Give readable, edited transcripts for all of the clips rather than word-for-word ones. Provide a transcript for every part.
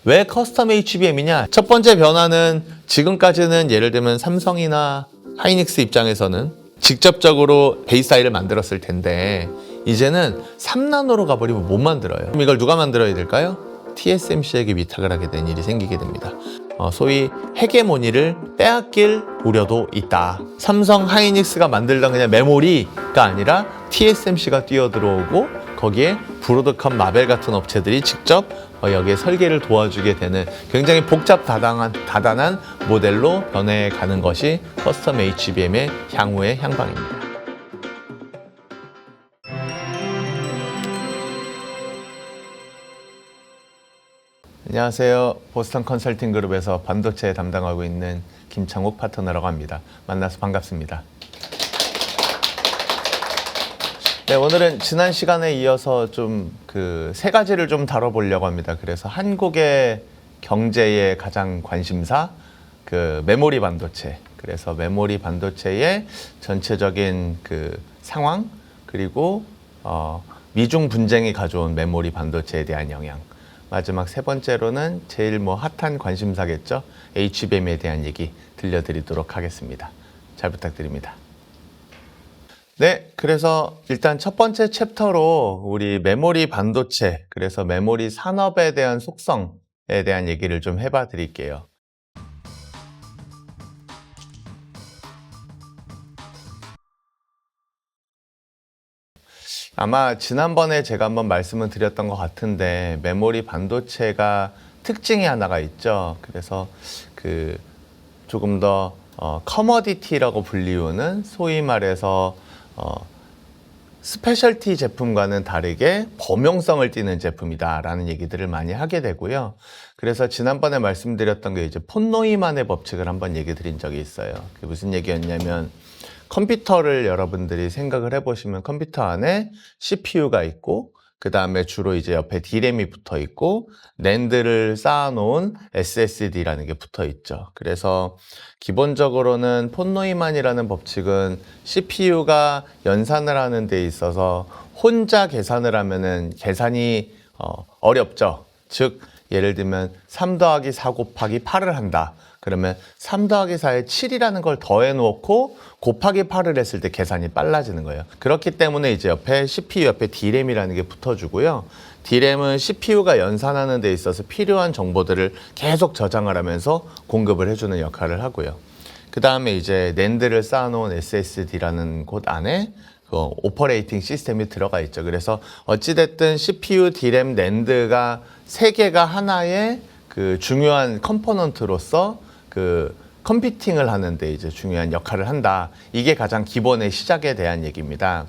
왜 커스텀 HBM이냐? 첫 번째 변화는 지금까지는 예를 들면 삼성이나 하이닉스 입장에서는 직접적으로 베이스 아이를 만들었을 텐데 이제는 3나노로 가버리면 못 만들어요. 그럼 이걸 누가 만들어야 될까요? TSMC에게 위탁을 하게 된 일이 생기게 됩니다. 소위 헤게모니를 빼앗길 우려도 있다. 삼성 하이닉스가 만들던 그냥 메모리가 아니라 TSMC가 뛰어들어오고 거기에 브로드컴, 마벨 같은 업체들이 직접 여기에 설계를 도와주게 되는 굉장히 복잡 다단한 모델로 변해가는 것이 커스텀 HBM의 향후의 향방입니다. 안녕하세요. 보스턴 컨설팅 그룹에서 반도체 담당하고 있는 김창욱 파트너라고 합니다. 만나서 반갑습니다. 네, 오늘은 지난 시간에 이어서 좀 세 가지를 좀 다뤄보려고 합니다. 그래서 한국의 경제의 가장 관심사, 메모리 반도체. 그래서 메모리 반도체의 전체적인 상황, 그리고 미중 분쟁이 가져온 메모리 반도체에 대한 영향. 마지막 세 번째로는 제일 핫한 관심사겠죠. HBM에 대한 얘기 들려드리도록 하겠습니다. 잘 부탁드립니다. 네, 그래서 일단 첫 번째 챕터로 우리 메모리 반도체, 그래서 메모리 산업에 대한 속성에 대한 얘기를 좀 해봐 드릴게요. 아마 지난번에 제가 한번 말씀을 드렸던 것 같은데 메모리 반도체가 특징이 하나가 있죠. 그래서 조금 더 커머디티라고 불리우는 소위 말해서 스페셜티 제품과는 다르게 범용성을 띠는 제품이다라는 얘기들을 많이 하게 되고요. 그래서 지난번에 말씀드렸던 게 이제 폰노이만의 법칙을 한번 얘기 드린 적이 있어요. 그게 무슨 얘기였냐면 컴퓨터를 여러분들이 생각을 해보시면 컴퓨터 안에 CPU가 있고 그 다음에 주로 이제 옆에 D램이 붙어 있고 낸드를 쌓아놓은 SSD라는 게 붙어 있죠. 그래서 기본적으로는 폰노이만이라는 법칙은 CPU가 연산을 하는 데 있어서 혼자 계산을 하면은 계산이 어렵죠. 즉 예를 들면 3 더하기 4 곱하기 8을 한다. 그러면 3 더하기 4에 7이라는 걸 더해 놓고 곱하기 8을 했을 때 계산이 빨라지는 거예요. 그렇기 때문에 이제 옆에 CPU 옆에 D램이라는 게 붙어주고요. D램은 CPU가 연산하는 데 있어서 필요한 정보들을 계속 저장을 하면서 공급을 해주는 역할을 하고요. 그 다음에 이제 낸드를 쌓아놓은 SSD라는 곳 안에 오퍼레이팅 시스템이 들어가 있죠. 그래서 어찌됐든 CPU, D램, 낸드가 세 개가 하나의 중요한 컴포넌트로서 컴퓨팅을 하는데 이제 중요한 역할을 한다. 이게 가장 기본의 시작에 대한 얘기입니다.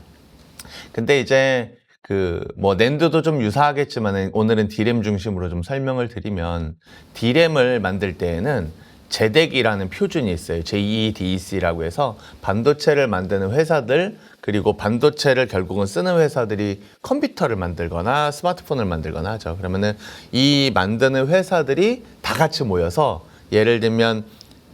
근데 이제 낸드도 좀 유사하겠지만 오늘은 D램 중심으로 좀 설명을 드리면 D램을 만들 때에는 제덱이라는 표준이 있어요. JEDEC라고 해서 반도체를 만드는 회사들 그리고 반도체를 결국은 쓰는 회사들이 컴퓨터를 만들거나 스마트폰을 만들거나 하죠. 그러면은 이 만드는 회사들이 다 같이 모여서 예를 들면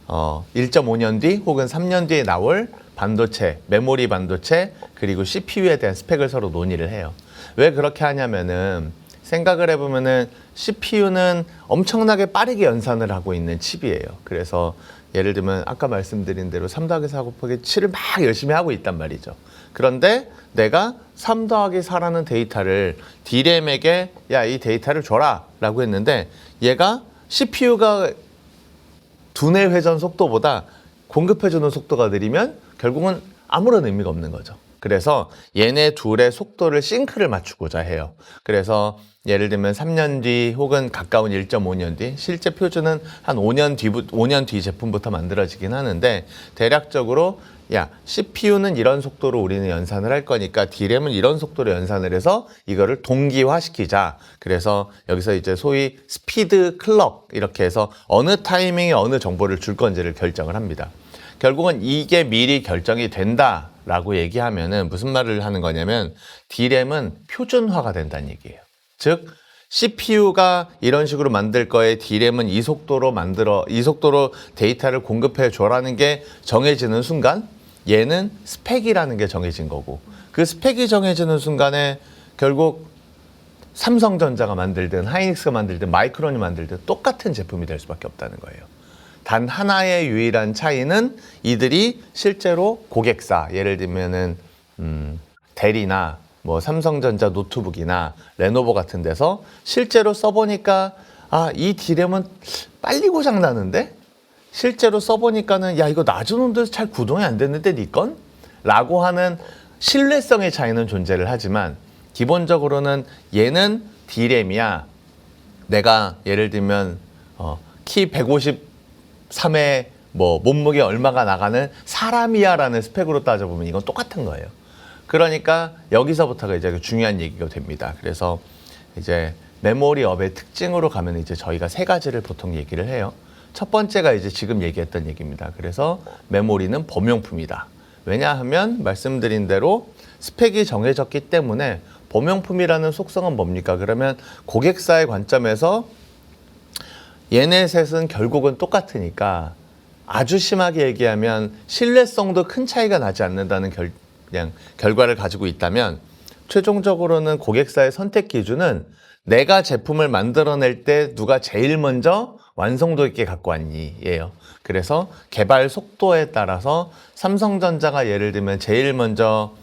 1.5년 뒤 혹은 3년 뒤에 나올 반도체, 메모리 반도체 그리고 CPU에 대한 스펙을 서로 논의를 해요. 왜 그렇게 하냐면은 생각을 해보면은 CPU는 엄청나게 빠르게 연산을 하고 있는 칩이에요. 그래서 예를 들면 아까 말씀드린 대로 3 더하기 4 곱하기 7을 막 열심히 하고 있단 말이죠. 그런데 내가 3 더하기 4라는 데이터를 D램에게 야, 이 데이터를 줘라 라고 했는데 얘가 CPU가 두뇌 회전 속도보다 공급해주는 속도가 느리면 결국은 아무런 의미가 없는 거죠. 그래서 얘네 둘의 속도를 싱크를 맞추고자 해요. 그래서 예를 들면 3년 뒤 혹은 가까운 1.5년 뒤, 실제 표준은 한 5년 뒤 제품부터 만들어지긴 하는데 대략적으로 야, CPU는 이런 속도로 우리는 연산을 할 거니까 D램은 이런 속도로 연산을 해서 이거를 동기화시키자. 그래서 여기서 이제 소위 스피드 클럭 이렇게 해서 어느 타이밍에 어느 정보를 줄 건지를 결정을 합니다. 결국은 이게 미리 결정이 된다라고 얘기하면은 무슨 말을 하는 거냐면 D램은 표준화가 된다는 얘기예요. 즉 CPU가 이런 식으로 만들 거에 D램은 이 속도로 데이터를 공급해 줘라는 게 정해지는 순간 얘는 스펙이라는 게 정해진 거고 그 스펙이 정해지는 순간에 결국 삼성전자가 만들든 하이닉스가 만들든 마이크론이 만들든 똑같은 제품이 될 수밖에 없다는 거예요. 단 하나의 유일한 차이는 이들이 실제로 고객사, 예를 들면은 델이나 뭐 삼성전자 노트북이나 레노버 같은 데서 실제로 써보니까 이 디램은 빨리 고장 나는데 실제로 써보니까는 야 이거 낮은 온도에서 잘 구동이 안 됐는데 니 건? 라고 하는 신뢰성의 차이는 존재를 하지만 기본적으로는 얘는 D램이야. 내가 예를 들면 키 153에 뭐 몸무게 얼마가 나가는 사람이야 라는 스펙으로 따져보면 이건 똑같은 거예요. 그러니까 여기서부터가 이제 중요한 얘기가 됩니다. 그래서 이제 메모리업의 특징으로 가면 이제 저희가 세 가지를 보통 얘기를 해요. 첫 번째가 이제 지금 얘기했던 얘기입니다. 그래서 메모리는 범용품이다. 왜냐하면 말씀드린 대로 스펙이 정해졌기 때문에 범용품이라는 속성은 뭡니까? 그러면 고객사의 관점에서 얘네 셋은 결국은 똑같으니까 아주 심하게 얘기하면 신뢰성도 큰 차이가 나지 않는다는 그냥 결과를 가지고 있다면 최종적으로는 고객사의 선택 기준은 내가 제품을 만들어낼 때 누가 제일 먼저 완성도 있게 갖고 왔니? 예요. 그래서 개발 속도에 따라서 삼성전자가 예를 들면 제일 먼저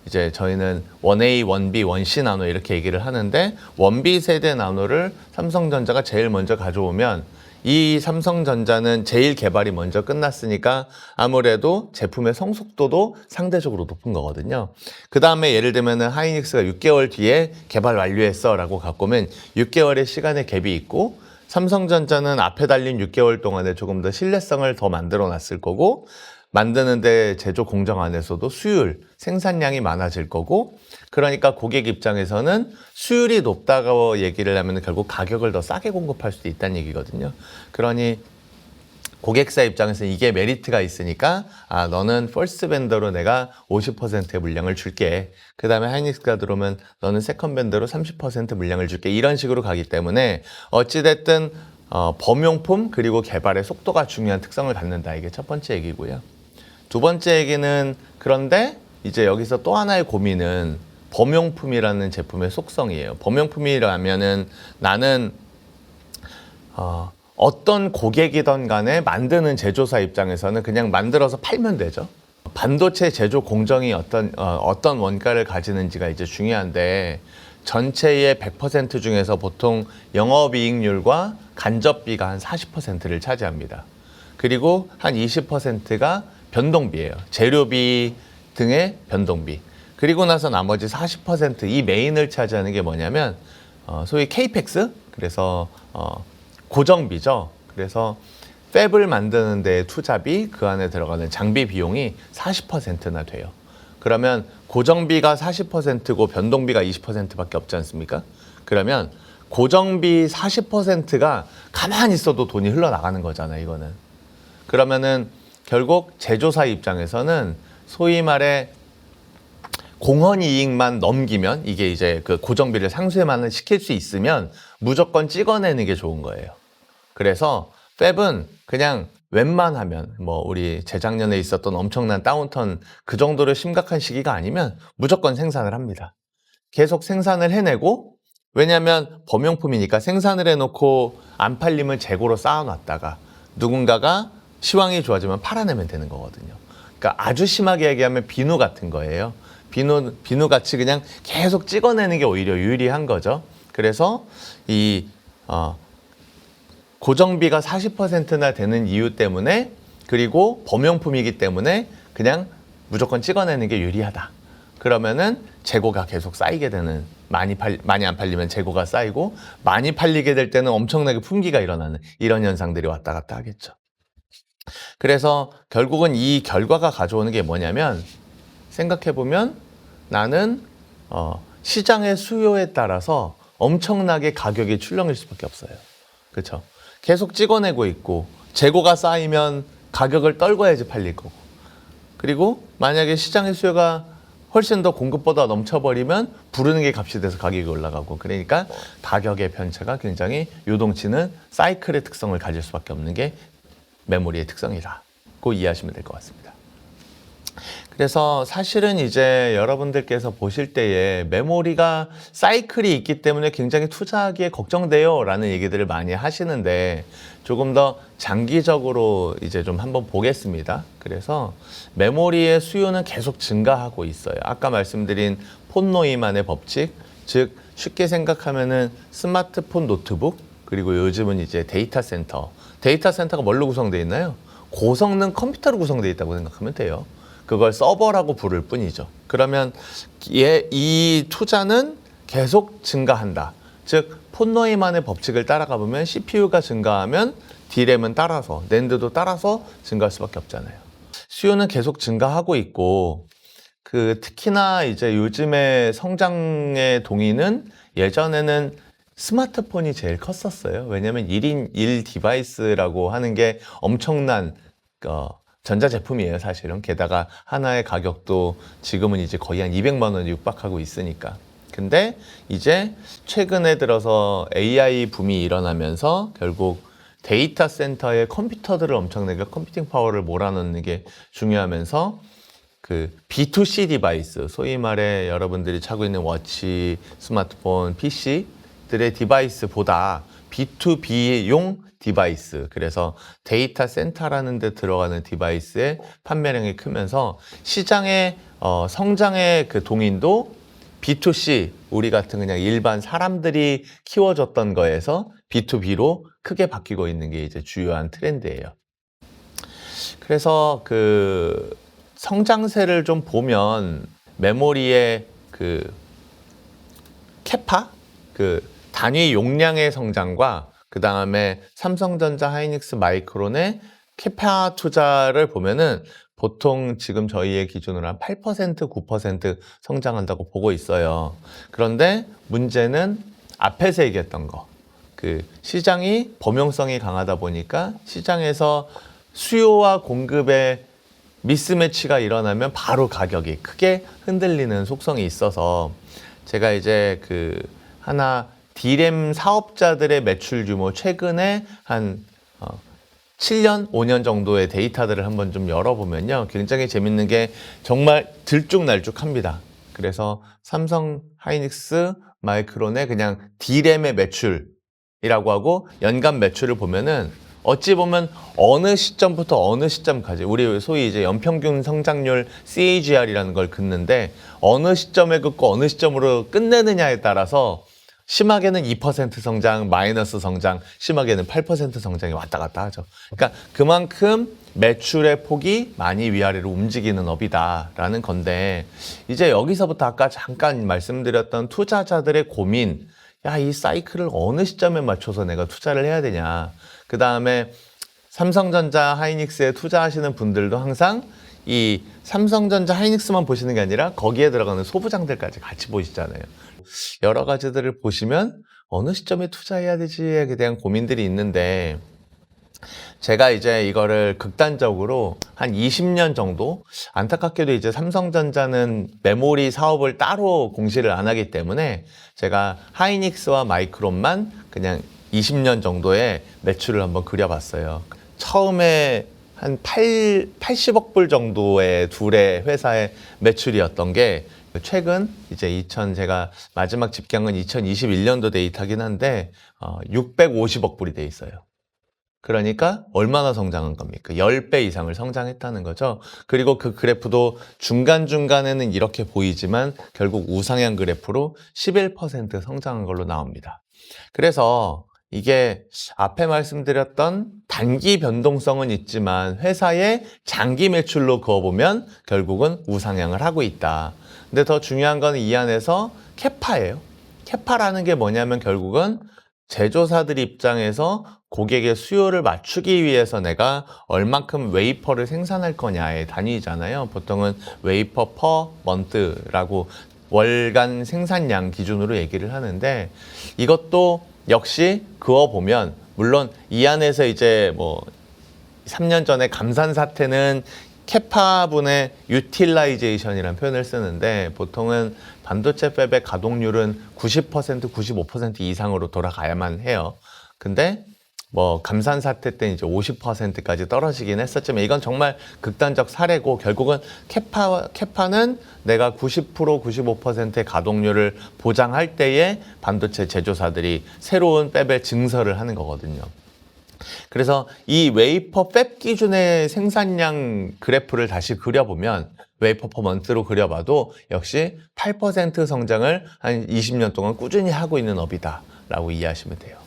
이제 저희는 1A, 1B, 1C 나노 이렇게 얘기를 하는데 1B 세대 나노를 삼성전자가 제일 먼저 가져오면 이 삼성전자는 제일 개발이 먼저 끝났으니까 아무래도 제품의 성숙도도 상대적으로 높은 거거든요. 그 다음에 예를 들면 하이닉스가 6개월 뒤에 개발 완료했어 라고 갖고 오면 6개월의 시간의 갭이 있고 삼성전자는 앞에 달린 6개월 동안에 조금 더 신뢰성을 더 만들어 놨을 거고 만드는데 제조 공정 안에서도 수율, 생산량이 많아질 거고 그러니까 고객 입장에서는 수율이 높다고 얘기를 하면 결국 가격을 더 싸게 공급할 수도 있다는 얘기거든요. 그러니 고객사 입장에서는 이게 메리트가 있으니까 너는 퍼스트 벤더로 내가 50%의 물량을 줄게. 그 다음에 하이닉스가 들어오면 너는 세컨 벤더로 30% 물량을 줄게. 이런 식으로 가기 때문에 어찌됐든 범용품 그리고 개발의 속도가 중요한 특성을 갖는다. 이게 첫 번째 얘기고요. 두 번째 얘기는 그런데 이제 여기서 또 하나의 고민은 범용품이라는 제품의 속성이에요. 범용품이라면은 나는 어떤 고객이든 간에 만드는 제조사 입장에서는 그냥 만들어서 팔면 되죠. 반도체 제조 공정이 어떤 원가를 가지는지가 이제 중요한데 전체의 100% 중에서 보통 영업이익률과 간접비가 한 40%를 차지합니다. 그리고 한 20%가 변동비예요. 재료비 등의 변동비. 그리고 나서 나머지 40% 이 메인을 차지하는 게 뭐냐면 소위 케이펙스, 그래서 고정비죠. 그래서 팹을 만드는 데 투자비, 그 안에 들어가는 장비 비용이 40%나 돼요. 그러면 고정비가 40%고 변동비가 20%밖에 없지 않습니까? 그러면 고정비 40%가 가만히 있어도 돈이 흘러나가는 거잖아요, 이거는. 그러면은 결국 제조사 입장에서는 소위 말해 공헌 이익만 넘기면 이게 이제 그 고정비를 상쇄만 시킬 수 있으면 무조건 찍어내는 게 좋은 거예요. 그래서 팹은 그냥 웬만하면 뭐 우리 재작년에 있었던 엄청난 다운턴 그 정도로 심각한 시기가 아니면 무조건 생산을 합니다. 계속 생산을 해내고 왜냐하면 범용품이니까 생산을 해놓고 안 팔리면 재고로 쌓아놨다가 누군가가 시황이 좋아지면 팔아내면 되는 거거든요. 그러니까 아주 심하게 얘기하면 비누 같은 거예요. 비누 같이 그냥 계속 찍어내는 게 오히려 유리한 거죠. 그래서 이 고정비가 40%나 되는 이유 때문에 그리고 범용품이기 때문에 그냥 무조건 찍어내는 게 유리하다. 그러면은 재고가 계속 쌓이게 되는 많이 안 팔리면 재고가 쌓이고 많이 팔리게 될 때는 엄청나게 품귀가 일어나는 이런 현상들이 왔다 갔다 하겠죠. 그래서 결국은 이 결과가 가져오는 게 뭐냐면 생각해보면 나는 시장의 수요에 따라서 엄청나게 가격이 출렁일 수밖에 없어요. 그렇죠? 계속 찍어내고 있고 재고가 쌓이면 가격을 떨궈야지 팔릴 거고 그리고 만약에 시장의 수요가 훨씬 더 공급보다 넘쳐버리면 부르는 게 값이 돼서 가격이 올라가고 그러니까 가격의 편차가 굉장히 요동치는 사이클의 특성을 가질 수밖에 없는 게 메모리의 특성이라고 이해하시면 될 것 같습니다. 그래서 사실은 이제 여러분들께서 보실 때에 메모리가 사이클이 있기 때문에 굉장히 투자하기에 걱정돼요 라는 얘기들을 많이 하시는데 조금 더 장기적으로 이제 좀 한번 보겠습니다. 그래서 메모리의 수요는 계속 증가하고 있어요. 아까 말씀드린 폰노이만의 법칙, 즉 쉽게 생각하면은 스마트폰, 노트북, 그리고 요즘은 이제 데이터 센터. 데이터 센터가 뭘로 구성되어 있나요? 고성능 컴퓨터로 구성되어 있다고 생각하면 돼요. 그걸 서버라고 부를 뿐이죠. 그러면 이 투자는 계속 증가한다. 즉 폰노이만의 법칙을 따라가 보면 CPU가 증가하면 D램은 따라서, 낸드도 따라서 증가할 수밖에 없잖아요. 수요는 계속 증가하고 있고 특히나 이제 요즘의 성장의 동의는 예전에는 스마트폰이 제일 컸었어요. 왜냐하면 1인 1 디바이스라고 하는 게 엄청난 전자제품이에요, 사실은. 게다가 하나의 가격도 지금은 이제 거의 한 200만 원에 육박하고 있으니까. 근데 이제 최근에 들어서 AI 붐이 일어나면서 결국 데이터 센터에 컴퓨터들을 엄청나게 컴퓨팅 파워를 몰아넣는 게 중요하면서 B2C 디바이스, 소위 말해 여러분들이 차고 있는 워치, 스마트폰, PC들의 디바이스보다 B2B용 디바이스, 그래서 데이터 센터라는 데 들어가는 디바이스의 판매량이 크면서 시장의 성장의 동인도 B2C, 우리 같은 그냥 일반 사람들이 키워줬던 거에서 B2B로 크게 바뀌고 있는 게 이제 주요한 트렌드예요. 그래서 성장세를 좀 보면 메모리의 캐파, 단위 용량의 성장과 그 다음에 삼성전자, 하이닉스, 마이크론의 캐파 투자를 보면은 보통 지금 저희의 기준으로 한 8%, 9% 성장한다고 보고 있어요. 그런데 문제는 앞에서 얘기했던 거. 시장이 범용성이 강하다 보니까 시장에서 수요와 공급의 미스매치가 일어나면 바로 가격이 크게 흔들리는 속성이 있어서 제가 이제 하나 D램 사업자들의 매출 규모 최근에 한 7년, 5년 정도의 데이터들을 한번 좀 열어보면요. 굉장히 재밌는 게 정말 들쭉날쭉합니다. 그래서 삼성, 하이닉스, 마이크론의 그냥 D램의 매출이라고 하고 연간 매출을 보면은 어찌 보면 어느 시점부터 어느 시점까지 우리 소위 이제 연평균 성장률 CAGR이라는 걸 긋는데 어느 시점에 긋고 어느 시점으로 끝내느냐에 따라서 심하게는 2% 성장, 마이너스 성장, 심하게는 8% 성장이 왔다 갔다 하죠. 그러니까 그만큼 매출의 폭이 많이 위아래로 움직이는 업이다라는 건데 이제 여기서부터 아까 잠깐 말씀드렸던 투자자들의 고민, 야, 이 사이클을 어느 시점에 맞춰서 내가 투자를 해야 되냐. 그 다음에 삼성전자, 하이닉스에 투자하시는 분들도 항상 이 삼성전자, 하이닉스만 보시는 게 아니라 거기에 들어가는 소부장들까지 같이 보시잖아요. 여러 가지들을 보시면 어느 시점에 투자해야 되지에 대한 고민들이 있는데 제가 이제 이거를 극단적으로 한 20년 정도, 안타깝게도 이제 삼성전자는 메모리 사업을 따로 공시를 안 하기 때문에 제가 하이닉스와 마이크론만 그냥 20년 정도의 매출을 한번 그려봤어요. 처음에 한 80억 불 정도의 둘의 회사의 매출이었던 게 최근 이제 제가 마지막 집계한 건 2021년도 데이터긴 한데 650억 불이 돼 있어요. 그러니까 얼마나 성장한 겁니까? 10배 이상을 성장했다는 거죠. 그리고 그 그래프도 중간중간에는 이렇게 보이지만 결국 우상향 그래프로 11% 성장한 걸로 나옵니다. 그래서 이게 앞에 말씀드렸던 단기 변동성은 있지만 회사의 장기 매출로 그어보면 결국은 우상향을 하고 있다. 근데 더 중요한 건 이 안에서 캐파예요. 캐파라는 게 뭐냐면 결국은 제조사들 입장에서 고객의 수요를 맞추기 위해서 내가 얼만큼 웨이퍼를 생산할 거냐의 단위잖아요. 보통은 웨이퍼 퍼 먼트라고 월간 생산량 기준으로 얘기를 하는데 이것도 역시 그어보면 물론 이 안에서 이제 3년 전에 감산 사태는 캐파분의 유틸라이제이션이라는 표현을 쓰는데 보통은 반도체 팹의 가동률은 90%, 95% 이상으로 돌아가야만 해요. 근데 뭐 감산 사태 때 이제 50%까지 떨어지긴 했었지만 이건 정말 극단적 사례고 결국은 캐파는 내가 90% 95%의 가동률을 보장할 때에 반도체 제조사들이 새로운 팹의 증설을 하는 거거든요. 그래서 이 웨이퍼 팹 기준의 생산량 그래프를 다시 그려보면 웨이퍼 퍼 먼스로 그려봐도 역시 8% 성장을 한 20년 동안 꾸준히 하고 있는 업이다 라고 이해하시면 돼요.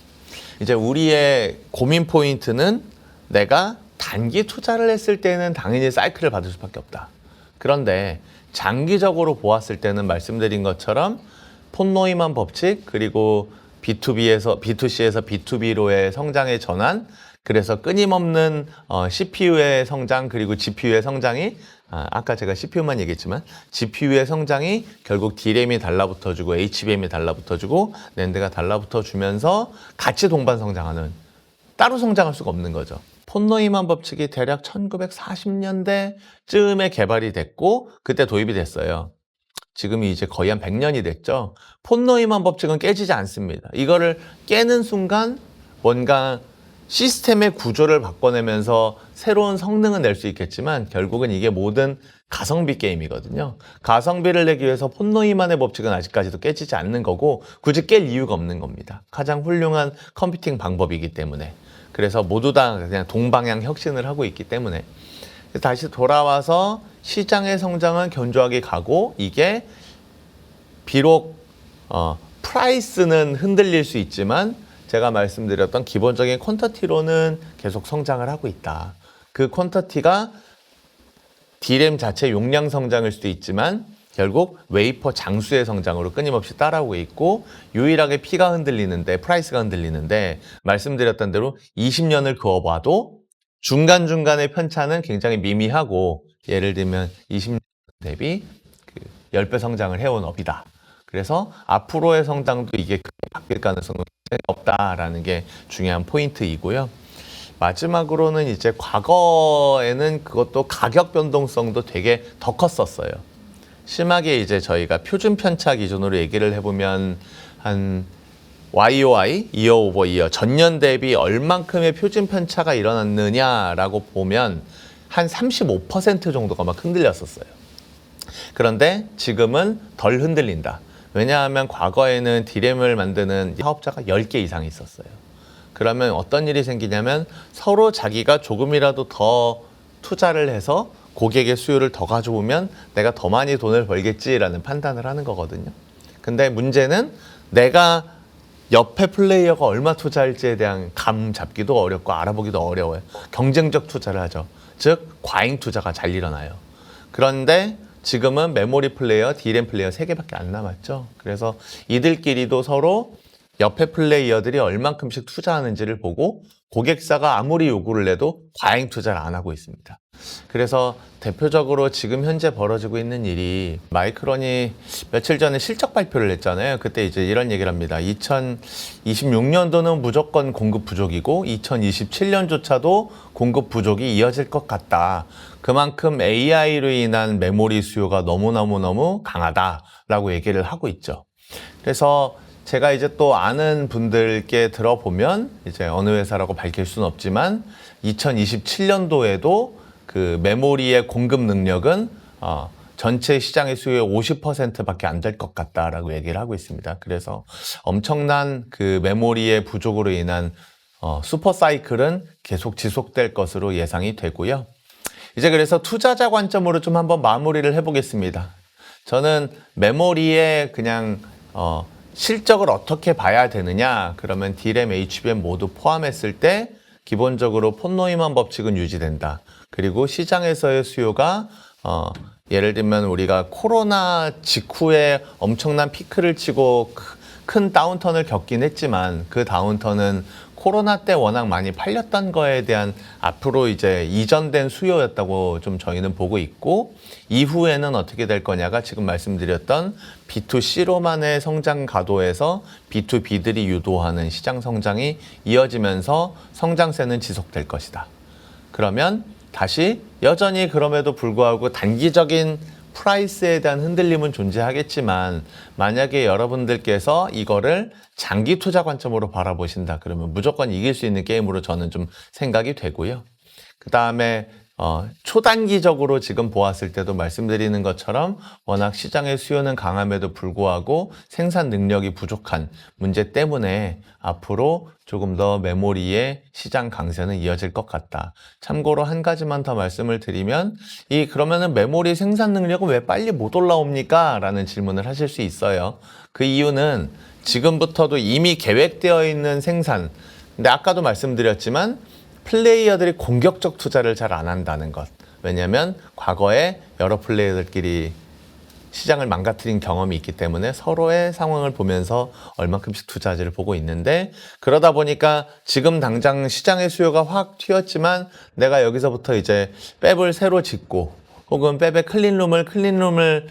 이제 우리의 고민 포인트는 내가 단기 투자를 했을 때는 당연히 사이클을 받을 수밖에 없다. 그런데 장기적으로 보았을 때는 말씀드린 것처럼 폰 노이만 법칙 그리고 B2B에서 B2C에서 B2B로의 성장의 전환, 그래서 끊임없는 CPU의 성장 그리고 GPU의 성장이 아까 제가 CPU만 얘기했지만 GPU의 성장이 결국 D램이 달라붙어주고 HBM이 달라붙어주고 낸드가 달라붙어주면서 같이 동반 성장하는, 따로 성장할 수가 없는 거죠. 폰 노이만 법칙이 대략 1940년대쯤에 개발이 됐고 그때 도입이 됐어요. 지금이 이제 거의 한 100년이 됐죠. 폰 노이만 법칙은 깨지지 않습니다. 이거를 깨는 순간 뭔가 시스템의 구조를 바꿔내면서 새로운 성능은 낼 수 있겠지만 결국은 이게 모든 가성비 게임이거든요. 가성비를 내기 위해서 폰 노이만의 법칙은 아직까지도 깨지지 않는 거고 굳이 깰 이유가 없는 겁니다. 가장 훌륭한 컴퓨팅 방법이기 때문에. 그래서 모두 다 그냥 동방향 혁신을 하고 있기 때문에. 다시 돌아와서 시장의 성장은 견조하게 가고 이게 비록 프라이스는 흔들릴 수 있지만 제가 말씀드렸던 기본적인 퀀터티로는 계속 성장을 하고 있다. 그 퀀터티가 D램 자체 용량 성장일 수도 있지만 결국 웨이퍼 장수의 성장으로 끊임없이 따라오고 있고 유일하게 P가 흔들리는데 프라이스가 흔들리는데 말씀드렸던 대로 20년을 그어봐도 중간중간의 편차는 굉장히 미미하고 예를 들면 20년 대비 10배 성장을 해온 업이다. 그래서 앞으로의 성장도 이게 크게 바뀔 가능성은 없다라는 게 중요한 포인트이고요. 마지막으로는 이제 과거에는 그것도 가격 변동성도 되게 더 컸었어요. 심하게 이제 저희가 표준 편차 기준으로 얘기를 해보면 한 YOI, 이어 오버 이어, 전년 대비 얼만큼의 표준 편차가 일어났느냐라고 보면 한 35% 정도가 막 흔들렸었어요. 그런데 지금은 덜 흔들린다. 왜냐하면 과거에는 D램을 만드는 사업자가 10개 이상 있었어요. 그러면 어떤 일이 생기냐면 서로 자기가 조금이라도 더 투자를 해서 고객의 수요를 더 가져오면 내가 더 많이 돈을 벌겠지라는 판단을 하는 거거든요. 근데 문제는 내가 옆에 플레이어가 얼마 투자할지에 대한 감 잡기도 어렵고 알아보기도 어려워요. 경쟁적 투자를 하죠. 즉 과잉 투자가 잘 일어나요. 그런데 지금은 메모리 플레이어, D램 플레이어 3개밖에 안 남았죠. 그래서 이들끼리도 서로 옆에 플레이어들이 얼만큼씩 투자하는지를 보고 고객사가 아무리 요구를 해도 과잉 투자를 안 하고 있습니다. 그래서 대표적으로 지금 현재 벌어지고 있는 일이 마이크론이 며칠 전에 실적 발표를 했잖아요. 그때 이제 이런 얘기를 합니다. 2026년도는 무조건 공급 부족이고 2027년조차도 공급 부족이 이어질 것 같다. 그만큼 AI로 인한 메모리 수요가 너무너무 강하다라고 얘기를 하고 있죠. 그래서 제가 이제 또 아는 분들께 들어보면 이제 어느 회사라고 밝힐 수는 없지만 2027년도에도 그 메모리의 공급 능력은 전체 시장의 수요의 50%밖에 안 될 것 같다라고 얘기를 하고 있습니다. 그래서 엄청난 그 메모리의 부족으로 인한 슈퍼 사이클은 계속 지속될 것으로 예상이 되고요. 이제 그래서 투자자 관점으로 좀 한번 마무리를 해보겠습니다. 저는 메모리에 그냥 실적을 어떻게 봐야 되느냐, 그러면 D램, HBM 모두 포함했을 때 기본적으로 폰 노이만 법칙은 유지된다. 그리고 시장에서의 수요가 예를 들면 우리가 코로나 직후에 엄청난 피크를 치고 큰 다운턴을 겪긴 했지만 그 다운턴은 코로나 때 워낙 많이 팔렸던 거에 대한 앞으로 이제 이전된 수요였다고 좀 저희는 보고 있고, 이후에는 어떻게 될 거냐가 지금 말씀드렸던 B2C로만의 성장 가도에서 B2B들이 유도하는 시장 성장이 이어지면서 성장세는 지속될 것이다. 그러면 다시 여전히 그럼에도 불구하고 단기적인 프라이스에 대한 흔들림은 존재하겠지만 만약에 여러분들께서 이거를 장기 투자 관점으로 바라보신다 그러면 무조건 이길 수 있는 게임으로 저는 좀 생각이 되고요. 그 다음에 초단기적으로 지금 보았을 때도 말씀드리는 것처럼 워낙 시장의 수요는 강함에도 불구하고 생산 능력이 부족한 문제 때문에 앞으로 조금 더 메모리의 시장 강세는 이어질 것 같다. 참고로 한 가지만 더 말씀을 드리면 그러면은 메모리 생산 능력은 왜 빨리 못 올라옵니까? 라는 질문을 하실 수 있어요. 그 이유는 지금부터도 이미 계획되어 있는 생산, 근데 아까도 말씀드렸지만 플레이어들이 공격적 투자를 잘 안 한다는 것. 왜냐하면 과거에 여러 플레이어들끼리 시장을 망가뜨린 경험이 있기 때문에 서로의 상황을 보면서 얼만큼씩 투자하지를 보고 있는데, 그러다 보니까 지금 당장 시장의 수요가 확 튀었지만 내가 여기서부터 이제 팹을 새로 짓고 혹은 팹의 클린룸을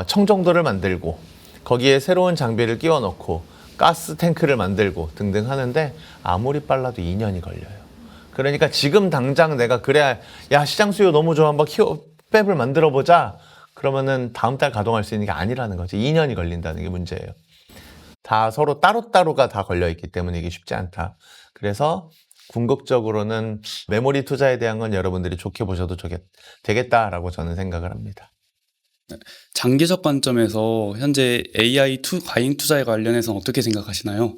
청정도를 만들고 거기에 새로운 장비를 끼워 넣고 가스 탱크를 만들고 등등 하는데 아무리 빨라도 2년이 걸려요. 그러니까 지금 당장 내가 시장 수요 너무 좋아 한번 팹을 만들어 보자 그러면은 다음 달 가동할 수 있는 게 아니라는 거죠. 2년이 걸린다는 게 문제예요. 다 서로 따로따로가 다 걸려 있기 때문에 이게 쉽지 않다. 그래서 궁극적으로는 메모리 투자에 대한 건 여러분들이 좋게 보셔도 되겠다라고 저는 생각을 합니다. 장기적 관점에서 현재 AI 과잉 투자에 관련해서 어떻게 생각하시나요?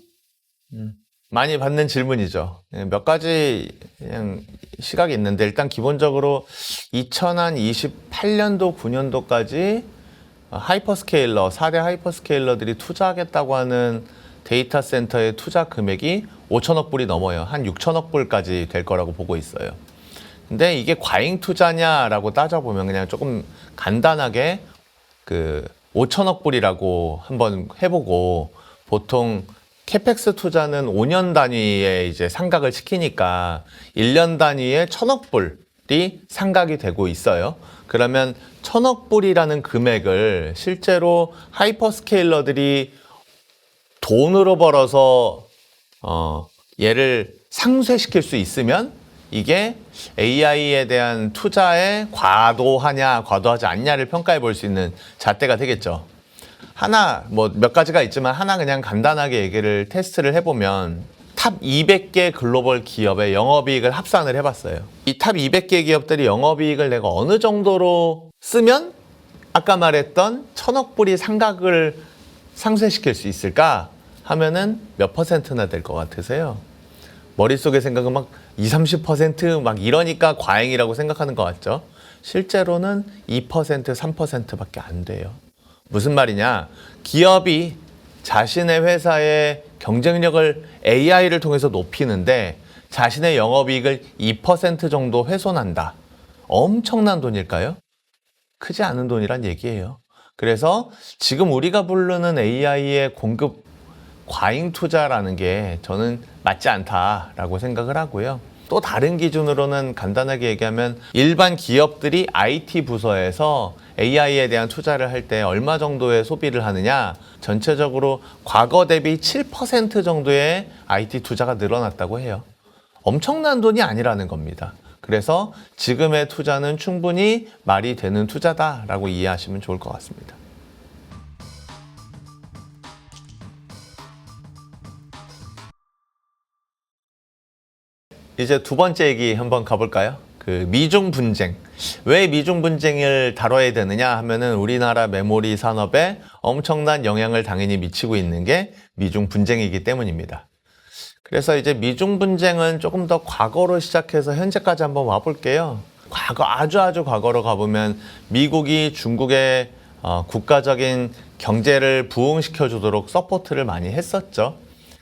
많이 받는 질문이죠. 몇 가지 그냥 시각이 있는데, 일단 기본적으로 2028년도, 9년도까지 하이퍼스케일러, 4대 하이퍼스케일러들이 투자하겠다고 하는 데이터 센터의 투자 금액이 5천억 불이 넘어요. 한 6천억 불까지 될 거라고 보고 있어요. 근데 이게 과잉 투자냐라고 따져보면 그냥 조금 간단하게 5천억 불이라고 한번 해보고, 보통 캐펙스 투자는 5년 단위에 이제 상각을 시키니까 1년 단위에 1,000억 불이 상각이 되고 있어요. 그러면 1,000억 불이라는 금액을 실제로 하이퍼스케일러들이 돈으로 벌어서 얘를 상쇄시킬 수 있으면 이게 AI에 대한 투자에 과도하지 않냐를 평가해 볼 수 있는 잣대가 되겠죠. 몇 가지가 있지만 하나 그냥 간단하게 얘기를 테스트를 해보면 탑 200개 글로벌 기업의 영업이익을 합산을 해봤어요. 이 탑 200개 기업들이 영업이익을 내가 어느 정도로 쓰면 아까 말했던 1,000억 불이 상각을 상쇄시킬 수 있을까 하면은 몇 퍼센트나 될 것 같으세요? 머릿속에 생각은 막 20, 30% 막 이러니까 과잉이라고 생각하는 것 같죠? 실제로는 2%, 3%밖에 안 돼요. 무슨 말이냐? 기업이 자신의 회사의 경쟁력을 AI를 통해서 높이는데 자신의 영업이익을 2% 정도 훼손한다. 엄청난 돈일까요? 크지 않은 돈이란 얘기예요. 그래서 지금 우리가 부르는 AI의 공급 과잉 투자라는 게 저는 맞지 않다라고 생각을 하고요. 또 다른 기준으로는 간단하게 얘기하면 일반 기업들이 IT 부서에서 AI에 대한 투자를 할 때 얼마 정도의 소비를 하느냐, 전체적으로 과거 대비 7% 정도의 IT 투자가 늘어났다고 해요. 엄청난 돈이 아니라는 겁니다. 그래서 지금의 투자는 충분히 말이 되는 투자다라고 이해하시면 좋을 것 같습니다. 이제 두 번째 얘기 한번 가볼까요? 미중 분쟁. 왜 미중 분쟁을 다뤄야 되느냐 하면은 우리나라 메모리 산업에 엄청난 영향을 당연히 미치고 있는 게 미중 분쟁이기 때문입니다. 그래서 이제 미중 분쟁은 조금 더 과거로 시작해서 현재까지 한번 와볼게요. 아주 과거로 가보면 미국이 중국의 국가적인 경제를 부흥시켜 주도록 서포트를 많이 했었죠.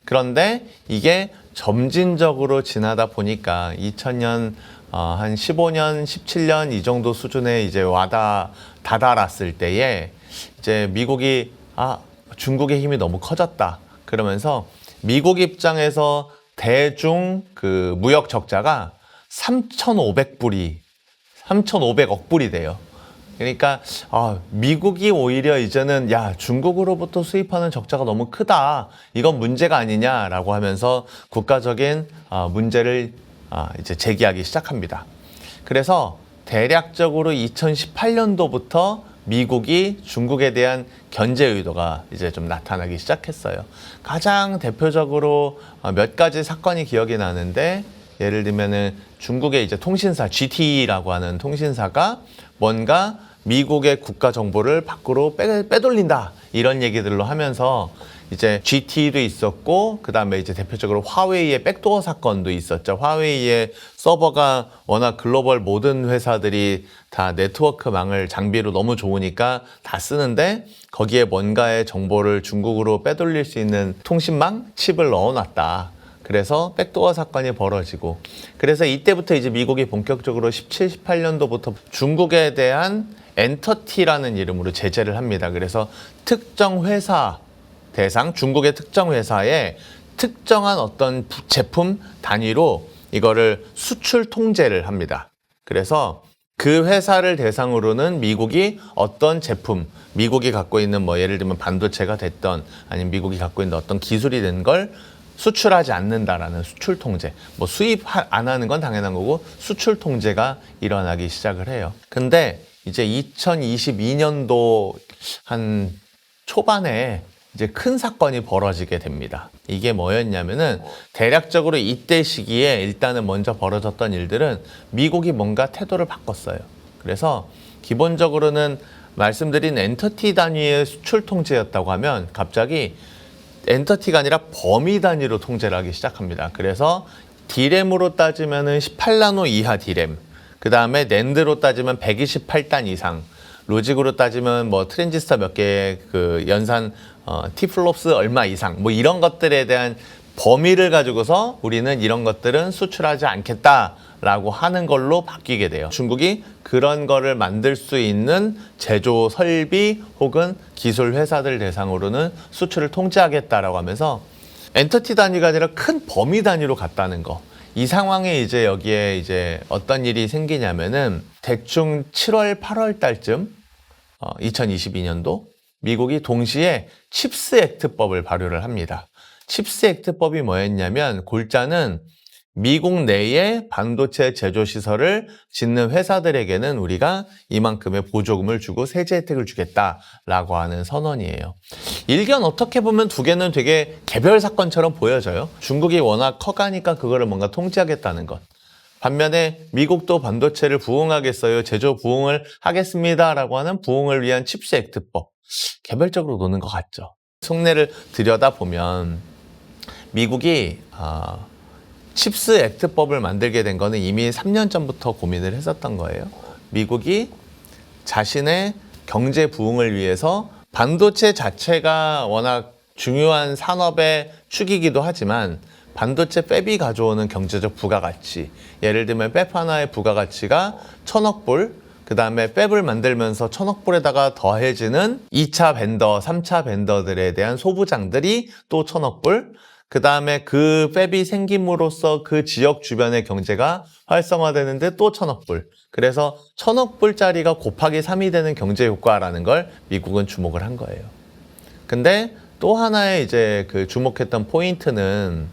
그런데 이게 점진적으로 지나다 보니까 2000년 한 15년, 17년 이 정도 수준에 이제 다다랐을 때에 이제 미국이 중국의 힘이 너무 커졌다. 그러면서 미국 입장에서 대중 무역 적자가 3,500억 불이 돼요. 그러니까 미국이 오히려 이제는 중국으로부터 수입하는 적자가 너무 크다. 이건 문제가 아니냐라고 하면서 국가적인 문제를 이제 제기하기 시작합니다. 그래서 대략적으로 2018년도부터 미국이 중국에 대한 견제 의도가 이제 좀 나타나기 시작했어요. 가장 대표적으로 몇 가지 사건이 기억이 나는데, 예를 들면은 중국의 이제 통신사 GT라고 하는 통신사가 뭔가 미국의 국가 정보를 밖으로 빼돌린다, 이런 얘기들로 하면서 이제 GT도 있었고, 그 다음에 이제 대표적으로 화웨이의 백도어 사건도 있었죠. 화웨이의 서버가 워낙 글로벌 모든 회사들이 다 네트워크망을 장비로 너무 좋으니까 다 쓰는데, 거기에 뭔가의 정보를 중국으로 빼돌릴 수 있는 통신망 칩을 넣어놨다. 그래서 백도어 사건이 벌어지고, 그래서 이때부터 이제 미국이 본격적으로 17, 18년도부터 중국에 대한 엔터티라는 이름으로 제재를 합니다. 그래서 특정 회사 대상, 중국의 특정 회사에 특정한 어떤 제품 단위로 이거를 수출 통제를 합니다. 그래서 그 회사를 대상으로는 미국이 어떤 제품, 미국이 갖고 있는 뭐 예를 들면 반도체가 됐던, 아니면 미국이 갖고 있는 어떤 기술이 된 걸 수출하지 않는다라는 수출 통제. 뭐 수입 안 하는 건 당연한 거고 수출 통제가 일어나기 시작을 해요. 근데 이제 2022년도 한 초반에 이제 큰 사건이 벌어지게 됩니다. 이게 뭐였냐면은 대략적으로 이때 시기에 일단은 먼저 벌어졌던 일들은 미국이 뭔가 태도를 바꿨어요. 그래서 기본적으로는 말씀드린 엔터티 단위의 수출 통제였다고 하면 갑자기 엔터티가 아니라 범위 단위로 통제를 하기 시작합니다. 그래서 D램으로 따지면은 18나노 이하 D램, 그 다음에 낸드로 따지면 128단 이상, 로직으로 따지면 뭐 트랜지스터 몇 개의 그 연산 T플롭스 얼마 이상, 뭐 이런 것들에 대한 범위를 가지고서 우리는 이런 것들은 수출하지 않겠다라고 하는 걸로 바뀌게 돼요. 중국이 그런 거를 만들 수 있는 제조 설비 혹은 기술 회사들 대상으로는 수출을 통제하겠다라고 하면서 엔터티 단위가 아니라 큰 범위 단위로 갔다는 거. 이 상황에 이제 여기에 이제 어떤 일이 생기냐면은 대충 7월, 8월 달쯤 2022년도 미국이 동시에 칩스 액트법을 발효를 합니다. 칩스 액트법이 뭐였냐면 골자는 미국 내에 반도체 제조 시설을 짓는 회사들에게는 우리가 이만큼의 보조금을 주고 세제 혜택을 주겠다라고 하는 선언이에요. 일견 어떻게 보면 두 개는 되게 개별 사건처럼 보여져요. 중국이 워낙 커가니까 그거를 뭔가 통제하겠다는 것. 반면에 미국도 반도체를 부흥하겠어요. 제조 부흥을 하겠습니다라고 하는 부흥을 위한 칩스 액트법. 개별적으로 노는 것 같죠. 속내를 들여다보면 미국이 칩스 액트법을 만들게 된 거는 이미 3년 전부터 고민을 했었던 거예요. 미국이 자신의 경제 부흥을 위해서 반도체 자체가 워낙 중요한 산업의 축이기도 하지만 반도체 팹이 가져오는 경제적 부가가치, 예를 들면 팹 하나의 부가가치가 1,000억 불, 그 다음에 팹을 만들면서 1,000억 불에다가 더해지는 2차 벤더, 3차 벤더들에 대한 소부장들이 또 1,000억 불, 그 다음에 그 팹이 생김으로써 그 지역 주변의 경제가 활성화되는데 또 1,000억 불. 그래서 1,000억 불짜리가 곱하기 3이 되는 경제 효과라는 걸 미국은 주목을 한 거예요. 근데 또 하나의 이제 그 주목했던 포인트는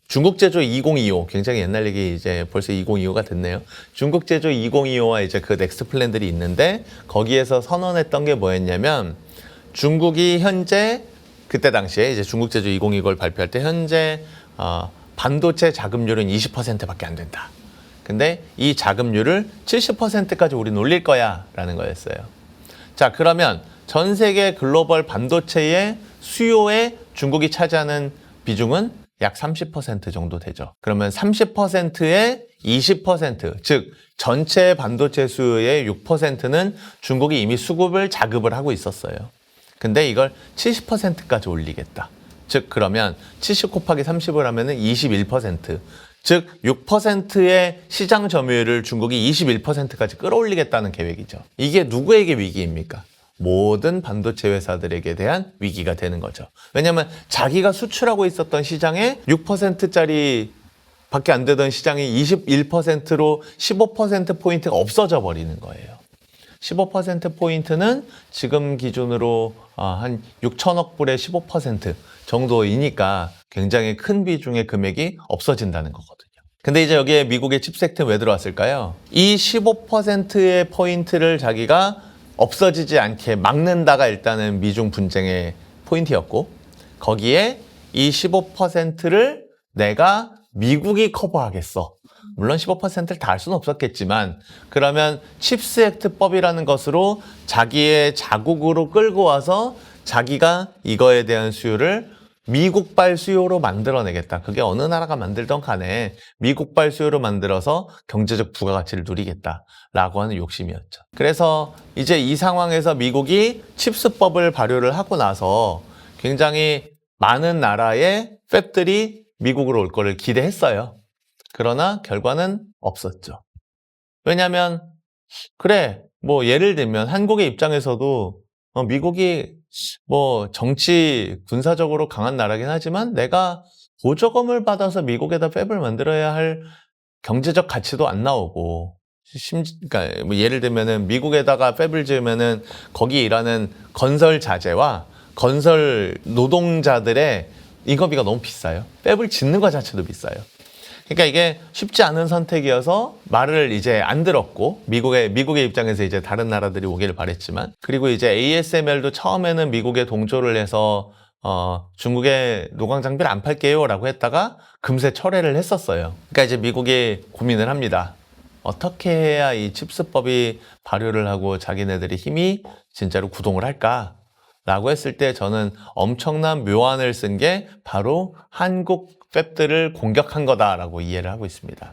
중국 제조 2025, 굉장히 옛날 얘기, 이제 벌써 2025가 됐네요. 중국 제조 2025와 이제 그 넥스트 플랜들이 있는데 거기에서 선언했던 게 뭐였냐면 중국이 현재 그때 당시에 이제 중국 제조 2020을 발표할 때 현재 반도체 자급률은 20%밖에 안 된다. 근데 이 자급률을 70%까지 우리는 올릴 거야 라는 거였어요. 자, 그러면 전 세계 글로벌 반도체의 수요에 중국이 차지하는 비중은 약 30% 정도 되죠. 그러면 30%의 20%, 즉 전체 반도체 수요의 6%는 중국이 이미 수급을 자급을 하고 있었어요. 근데 이걸 70%까지 올리겠다. 즉 그러면 70 곱하기 30을 하면은 21%. 즉 6%의 시장 점유율을 중국이 21%까지 끌어올리겠다는 계획이죠. 이게 누구에게 위기입니까? 모든 반도체 회사들에게 대한 위기가 되는 거죠. 왜냐하면 자기가 수출하고 있었던 시장에 6%짜리 밖에 안 되던 시장이 21%로 15%포인트가 없어져 버리는 거예요. 15%포인트는 지금 기준으로 한 6천억 불의 15% 정도이니까 굉장히 큰 비중의 금액이 없어진다는 거거든요. 근데 이제 여기에 미국의 칩스 액트는 왜 들어왔을까요? 이 15%의 포인트를 자기가 없어지지 않게 막는다가 일단은 미중 분쟁의 포인트였고, 거기에 이 15%를 내가 미국이 커버하겠어. 물론 15%를 다 할 수는 없었겠지만, 그러면 칩스 액트법이라는 것으로 자기의 자국으로 끌고 와서 자기가 이거에 대한 수요를 미국발 수요로 만들어내겠다. 그게 어느 나라가 만들던 간에 미국발 수요로 만들어서 경제적 부가가치를 누리겠다라고 하는 욕심이었죠. 그래서 이제 이 상황에서 미국이 칩스법을 발효를 하고 나서 굉장히 많은 나라의 팹들이 미국으로 올 거를 기대했어요. 그러나 결과는 없었죠. 왜냐하면 그래 뭐 예를 들면 한국의 입장에서도 미국이 뭐 정치 군사적으로 강한 나라긴 하지만 내가 보조금을 받아서 미국에다 팹을 만들어야 할 경제적 가치도 안 나오고, 그러니까 뭐 예를 들면은 미국에다가 팹을 지으면은 거기 일하는 건설 자재와 건설 노동자들의 인건비가 너무 비싸요. 팹을 짓는 것 자체도 비싸요. 그러니까 이게 쉽지 않은 선택이어서 말을 이제 안 들었고, 미국의 입장에서 이제 다른 나라들이 오기를 바랬지만, 그리고 이제 ASML도 처음에는 미국에 동조를 해서 중국에 노광 장비를 안 팔게요라고 했다가 금세 철회를 했었어요. 그러니까 이제 미국이 고민을 합니다. 어떻게 해야 이 칩스법이 발효를 하고 자기네들의 힘이 진짜로 구동을 할까? 라고 했을 때 저는 엄청난 묘안을 쓴 게 바로 한국 팹들을 공격한 거다라고 이해를 하고 있습니다.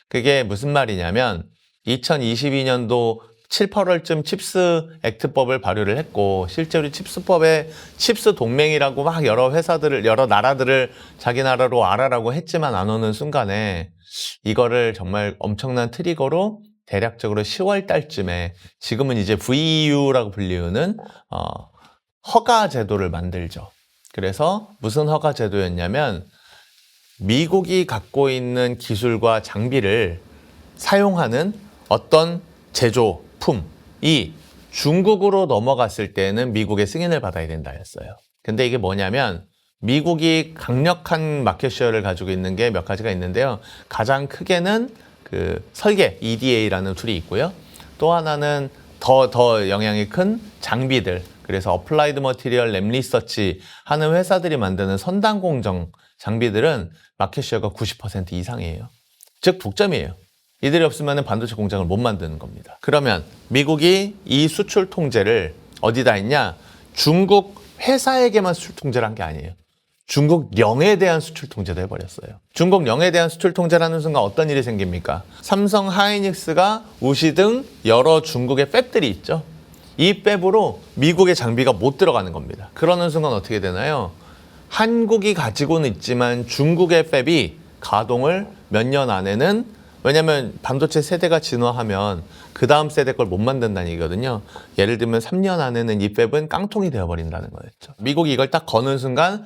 그게 무슨 말이냐면 2022년도 7, 8월쯤 칩스 액트법을 발효를 했고, 실제로 칩스법에 칩스 동맹이라고 막 여러 나라들을 자기 나라로 알아라고 했지만 안 오는 순간에 이거를 정말 엄청난 트리거로 대략적으로 10월 달쯤에 지금은 이제 VEU라고 불리우는 허가 제도를 만들죠. 그래서 무슨 허가 제도였냐면 미국이 갖고 있는 기술과 장비를 사용하는 어떤 제조품이 중국으로 넘어갔을 때는 미국의 승인을 받아야 된다였어요. 근데 이게 뭐냐면 미국이 강력한 마켓쉐어를 가지고 있는 게 몇 가지가 있는데요. 가장 크게는 그 설계 EDA라는 툴이 있고요. 또 하나는 더 영향이 큰 장비들. 그래서 어플라이드 머티리얼 램 리서치 하는 회사들이 만드는 선단 공정 장비들은 마켓쉐어가 90% 이상이에요. 즉 독점이에요. 이들이 없으면 반도체 공장을 못 만드는 겁니다. 그러면 미국이 이 수출 통제를 어디다 했냐? 중국 회사에게만 수출 통제를 한 게 아니에요. 중국령에 대한 수출 통제도 해버렸어요. 중국령에 대한 수출 통제를 하는 순간 어떤 일이 생깁니까? 삼성 하이닉스가 우시 등 여러 중국의 팹들이 있죠. 이 팹으로 미국의 장비가 못 들어가는 겁니다. 그러는 순간 어떻게 되나요? 한국이 가지고는 있지만 중국의 팹이 가동을 몇 년 안에는, 왜냐면 반도체 세대가 진화하면 그 다음 세대 걸 못 만든다는 얘기거든요. 예를 들면 3년 안에는 이 팹은 깡통이 되어버린다는 거였죠. 미국이 이걸 딱 거는 순간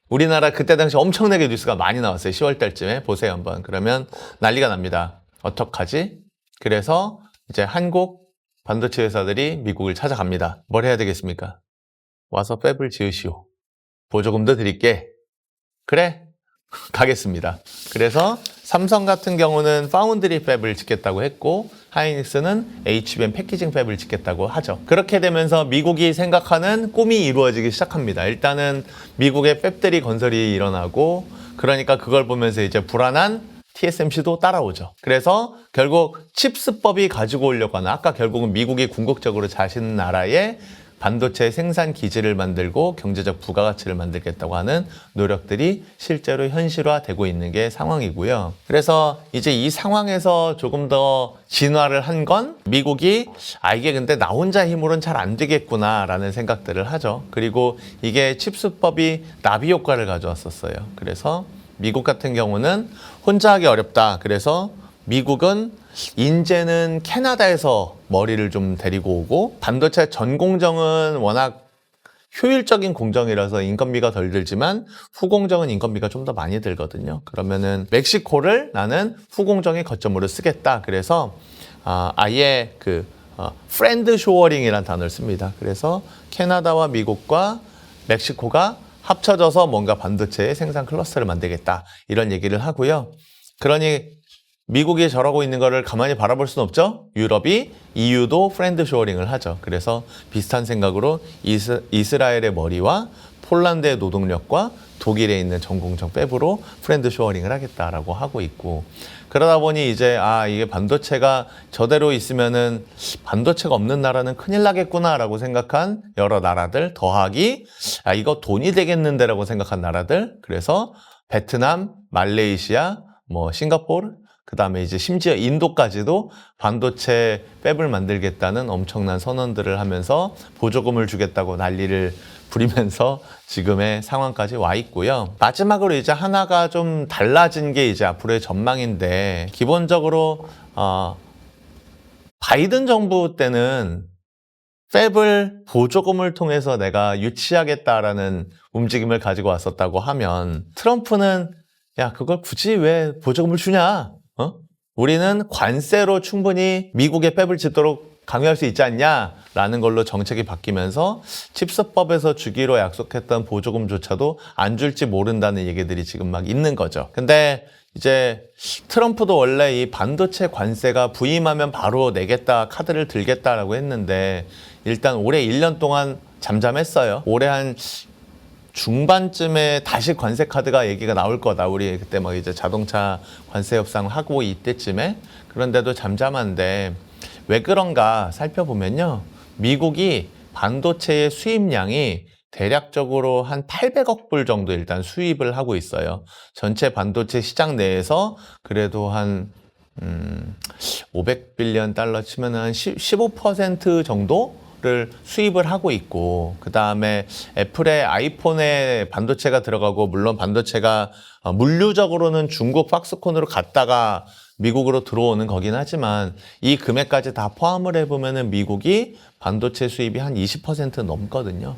우리나라 그때 당시 엄청나게 뉴스가 많이 나왔어요. 10월 달쯤에 보세요 한번. 그러면 난리가 납니다. 어떡하지? 그래서 이제 한국 반도체 회사들이 미국을 찾아갑니다. 뭘 해야 되겠습니까? 와서 팹을 지으시오. 보조금도 드릴게. 그래? 가겠습니다. 그래서 삼성 같은 경우는 파운드리 팹을 짓겠다고 했고, 하이닉스는 HBM 패키징 팹을 짓겠다고 하죠. 그렇게 되면서 미국이 생각하는 꿈이 이루어지기 시작합니다. 일단은 미국의 팹들이 건설이 일어나고, 그러니까 그걸 보면서 이제 불안한 TSMC도 따라오죠. 그래서 결국 칩스법이 가지고 오려고 하는, 아까 결국은 미국이 궁극적으로 자신 나라의 반도체 생산 기지를 만들고 경제적 부가가치를 만들겠다고 하는 노력들이 실제로 현실화되고 있는 게 상황이고요. 그래서 이제 이 상황에서 조금 더 진화를 한 건 미국이 이게 근데 나 혼자 힘으로는 잘 안 되겠구나라는 생각들을 하죠. 그리고 이게 칩스법이 나비 효과를 가져왔었어요. 그래서 미국 같은 경우는 혼자 하기 어렵다. 그래서 미국은 인제는 캐나다에서 머리를 좀 데리고 오고, 반도체 전 공정은 워낙 효율적인 공정이라서 인건비가 덜 들지만 후공정은 인건비가 좀 더 많이 들거든요. 그러면은 멕시코를 나는 후공정의 거점으로 쓰겠다. 그래서 아예 프렌드 쇼어링이라는 단어를 씁니다. 그래서 캐나다와 미국과 멕시코가 합쳐져서 뭔가 반도체의 생산 클러스터를 만들겠다. 이런 얘기를 하고요. 그러니 미국이 저러고 있는 거를 가만히 바라볼 수는 없죠. 유럽이 EU도 프렌드 쇼어링을 하죠. 그래서 비슷한 생각으로 이스라엘의 머리와 폴란드의 노동력과 독일에 있는 전공정 팹으로 프렌드 쇼어링을 하겠다라고 하고 있고, 그러다 보니 이제 이게 반도체가 저대로 있으면은 반도체가 없는 나라는 큰일 나겠구나라고 생각한 여러 나라들 더하기 이거 돈이 되겠는데라고 생각한 나라들, 그래서 베트남, 말레이시아, 싱가포르, 그 다음에 이제 심지어 인도까지도 반도체 팹을 만들겠다는 엄청난 선언들을 하면서 보조금을 주겠다고 난리를 부리면서 지금의 상황까지 와 있고요. 마지막으로 이제 하나가 좀 달라진 게 이제 앞으로의 전망인데, 기본적으로 바이든 정부 때는 팹을 보조금을 통해서 내가 유치하겠다라는 움직임을 가지고 왔었다고 하면, 트럼프는 야, 그걸 굳이 왜 보조금을 주냐? 우리는 관세로 충분히 미국의 팹을 짓도록 강요할 수 있지 않냐? 라는 걸로 정책이 바뀌면서 칩스법에서 주기로 약속했던 보조금조차도 안 줄지 모른다는 얘기들이 지금 막 있는 거죠. 근데 이제 트럼프도 원래 이 반도체 관세가 부임하면 바로 내겠다, 카드를 들겠다라고 했는데, 일단 올해 1년 동안 잠잠했어요. 올해 한 중반쯤에 다시 관세 카드가 얘기가 나올 거다. 우리 그때 막 이제 자동차 관세 협상 하고 이때쯤에. 그런데도 잠잠한데 왜 그런가 살펴보면요. 미국이 반도체의 수입량이 대략적으로 한 800억 불 정도 일단 수입을 하고 있어요. 전체 반도체 시장 내에서 그래도 한 500빌리언 달러 치면 한 15% 정도를 수입을 하고 있고, 그 다음에 애플의 아이폰에 반도체가 들어가고, 물론 반도체가 물류적으로는 중국 박스콘으로 갔다가 미국으로 들어오는 거긴 하지만 이 금액까지 다 포함을 해보면은 미국이 반도체 수입이 한 20% 넘거든요.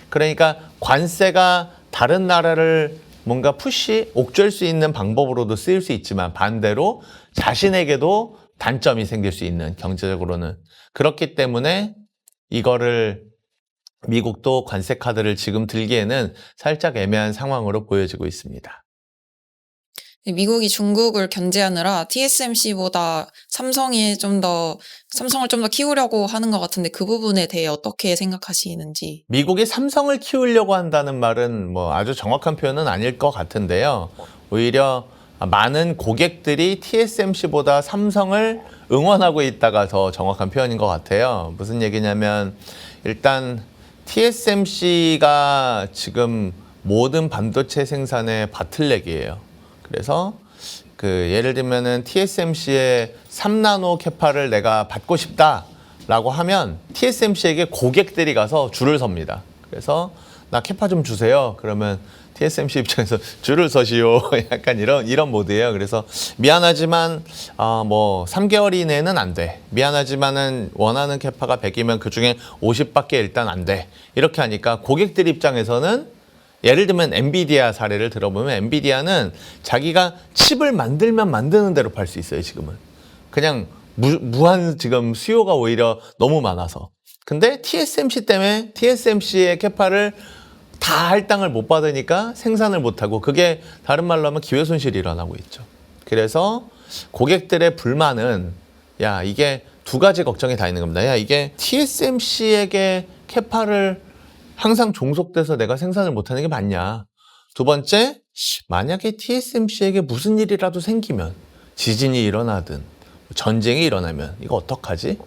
그러니까 관세가 다른 나라를 뭔가 옥죄일 수 있는 방법으로도 쓰일 수 있지만, 반대로 자신에게도 단점이 생길 수 있는, 경제적으로는. 그렇기 때문에 이거를 미국도 관세 카드를 지금 들기에는 살짝 애매한 상황으로 보여지고 있습니다. 미국이 중국을 견제하느라 TSMC보다 삼성을 좀 더 키우려고 하는 것 같은데, 그 부분에 대해 어떻게 생각하시는지. 미국이 삼성을 키우려고 한다는 말은 아주 정확한 표현은 아닐 것 같은데요. 오히려 많은 고객들이 TSMC보다 삼성을 응원하고 있다가 더 정확한 표현인 것 같아요. 무슨 얘기냐면, 일단 TSMC가 지금 모든 반도체 생산의 바틀렉이에요. 그래서 예를 들면은 TSMC의 3나노 캐파를 내가 받고 싶다라고 하면 TSMC에게 고객들이 가서 줄을 섭니다. 그래서 나 캐파 좀 주세요. 그러면 TSMC 입장에서 줄을 서시오. 약간 이런 모드예요. 그래서 미안하지만 3개월 이내는 안 돼. 미안하지만은 원하는 캐파가 100이면 그중에 50밖에 일단 안 돼. 이렇게 하니까 고객들 입장에서는, 예를 들면 엔비디아 사례를 들어보면, 엔비디아는 자기가 칩을 만들면 만드는 대로 팔 수 있어요. 지금은 그냥 무한 지금 수요가 오히려 너무 많아서. 근데 TSMC 때문에 TSMC의 캐파를 다 할당을 못 받으니까 생산을 못하고, 그게 다른 말로 하면 기회 손실이 일어나고 있죠. 그래서 고객들의 불만은, 야, 이게 두 가지 걱정이 다 있는 겁니다. 야, 이게 TSMC에게 캐파를 항상 종속돼서 내가 생산을 못하는 게 맞냐. 두 번째, 만약에 TSMC에게 무슨 일이라도 생기면, 지진이 일어나든 전쟁이 일어나면 이거 어떡하지?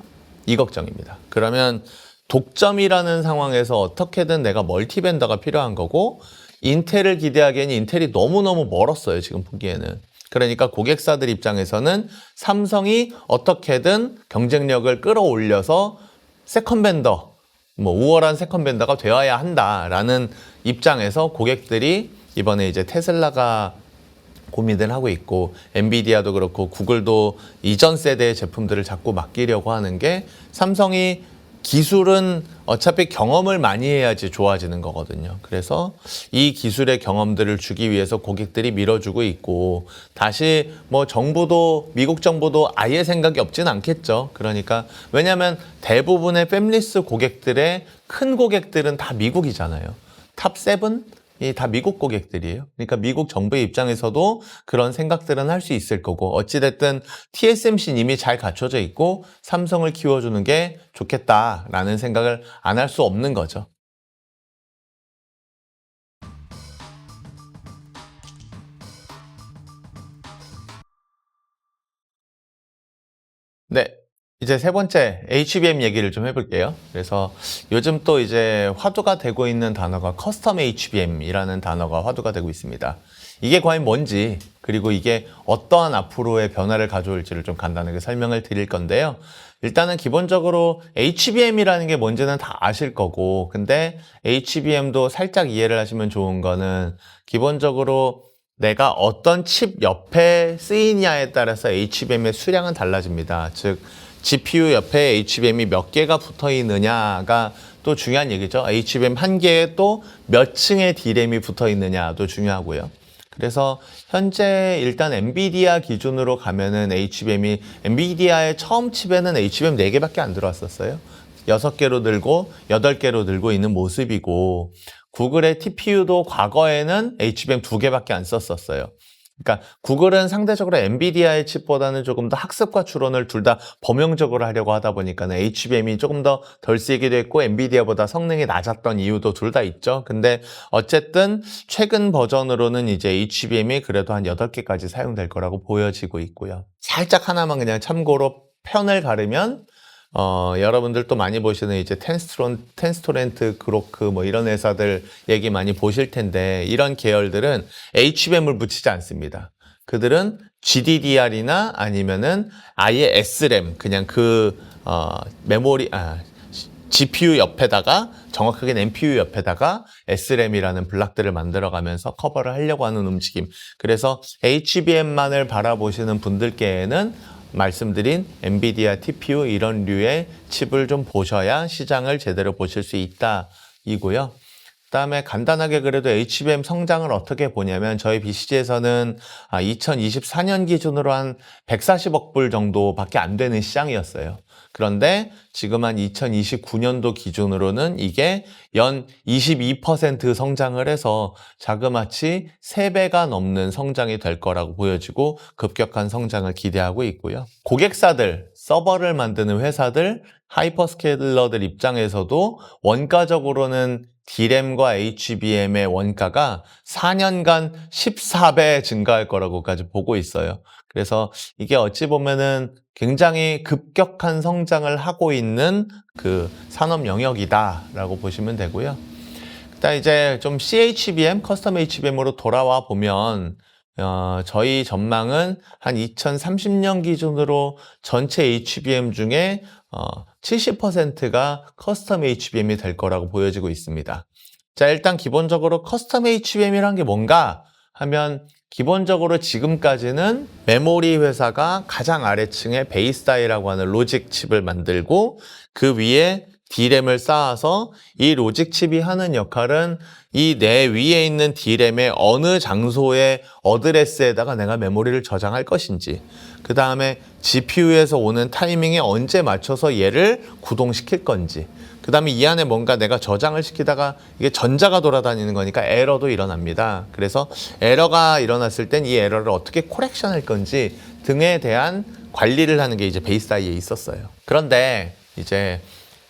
이 걱정입니다. 그러면 독점이라는 상황에서 어떻게든 내가 멀티벤더가 필요한 거고, 인텔을 기대하기에는 인텔이 너무너무 멀었어요. 지금 보기에는. 그러니까 고객사들 입장에서는 삼성이 어떻게든 경쟁력을 끌어올려서 세컨벤더, 우월한 세컨벤더가 되어야 한다라는 입장에서 고객들이 이번에 이제 테슬라가 고민을 하고 있고, 엔비디아도 그렇고 구글도 이전 세대의 제품들을 자꾸 맡기려고 하는 게, 삼성이 기술은 어차피 경험을 많이 해야지 좋아지는 거거든요. 그래서 이 기술의 경험들을 주기 위해서 고객들이 밀어주고 있고, 다시 정부도, 미국 정부도 아예 생각이 없진 않겠죠. 그러니까 왜냐하면 대부분의 팹리스 고객들의 큰 고객들은 다 미국이잖아요. 탑 7, 이 다 미국 고객들이에요. 그러니까 미국 정부의 입장에서도 그런 생각들은 할 수 있을 거고, 어찌됐든 TSMC는 이미 잘 갖춰져 있고 삼성을 키워주는 게 좋겠다라는 생각을 안 할 수 없는 거죠. 네. 이제 세 번째 HBM 얘기를 좀 해볼게요. 그래서 요즘 또 이제 화두가 되고 있는 단어가 커스텀 HBM이라는 단어가 화두가 되고 있습니다. 이게 과연 뭔지, 그리고 이게 어떠한 앞으로의 변화를 가져올지를 좀 간단하게 설명을 드릴 건데요. 일단은 기본적으로 HBM이라는 게 뭔지는 다 아실 거고, 근데 HBM도 살짝 이해를 하시면 좋은 거는 기본적으로 내가 어떤 칩 옆에 쓰이냐에 따라서 HBM의 수량은 달라집니다. 즉 GPU 옆에 HBM이 몇 개가 붙어 있느냐가 또 중요한 얘기죠. HBM 한 개에 또 몇 층의 D램이 붙어 있느냐도 중요하고요. 그래서 현재 일단 엔비디아 기준으로 가면은 HBM이 엔비디아의 처음 칩에는 HBM 4개밖에 안 들어왔었어요. 6개로 늘고 8개로 늘고 있는 모습이고, 구글의 TPU도 과거에는 HBM 2개밖에 안 썼었어요. 그러니까 구글은 상대적으로 엔비디아의 칩보다는 조금 더 학습과 추론을 둘 다 범용적으로 하려고 하다 보니까 HBM이 조금 더 덜 쓰이기도 했고 엔비디아보다 성능이 낮았던 이유도 둘 다 있죠. 근데 어쨌든 최근 버전으로는 이제 HBM이 그래도 한 8개까지 사용될 거라고 보여지고 있고요. 살짝 하나만 그냥 참고로 편을 가르면 여러분들 또 많이 보시는 이제 텐스토렌트, 그로크 뭐 이런 회사들 얘기 많이 보실 텐데, 이런 계열들은 HBM을 붙이지 않습니다. 그들은 GDDR이나 아니면은 아예 SRAM, 그냥 GPU 옆에다가, 정확하게는 NPU 옆에다가 SRAM이라는 블락들을 만들어가면서 커버를 하려고 하는 움직임. 그래서 HBM만을 바라보시는 분들께는 말씀드린 엔비디아 TPU 이런 류의 칩을 좀 보셔야 시장을 제대로 보실 수 있다 이고요. 그다음에 간단하게 그래도 HBM 성장을 어떻게 보냐면, 저희 BCG에서는 2024년 기준으로 한 140억 불 정도밖에 안 되는 시장이었어요. 그런데 지금 한 2029년도 기준으로는 이게 연 22% 성장을 해서 자그마치 3배가 넘는 성장이 될 거라고 보여지고 급격한 성장을 기대하고 있고요. 고객사들, 서버를 만드는 회사들, 하이퍼스케일러들 입장에서도 원가적으로는 D램과 HBM의 원가가 4년간 14배 증가할 거라고까지 보고 있어요. 그래서 이게 어찌 보면은 굉장히 급격한 성장을 하고 있는 그 산업 영역이다라고 보시면 되고요. 일단 이제 좀 CHBM, 커스텀 HBM으로 돌아와 보면 저희 전망은 한 2030년 기준으로 전체 HBM 중에 70%가 커스텀 HBM이 될 거라고 보여지고 있습니다. 자, 일단 기본적으로 커스텀 HBM이란 게 뭔가 하면, 기본적으로 지금까지는 메모리 회사가 가장 아래층에 베이스 다이라고 하는 로직 칩을 만들고 그 위에 D램을 쌓아서 이 로직 칩이 하는 역할은 이 내 위에 있는 D램의 어느 장소의 어드레스에다가 내가 메모리를 저장할 것인지, 그 다음에 GPU에서 오는 타이밍에 언제 맞춰서 얘를 구동시킬 건지, 그 다음에 이 안에 뭔가 내가 저장을 시키다가 이게 전자가 돌아다니는 거니까 에러도 일어납니다. 그래서 에러가 일어났을 땐 이 에러를 어떻게 코렉션할 건지 등에 대한 관리를 하는 게 이제 베이스 다이에 있었어요. 그런데 이제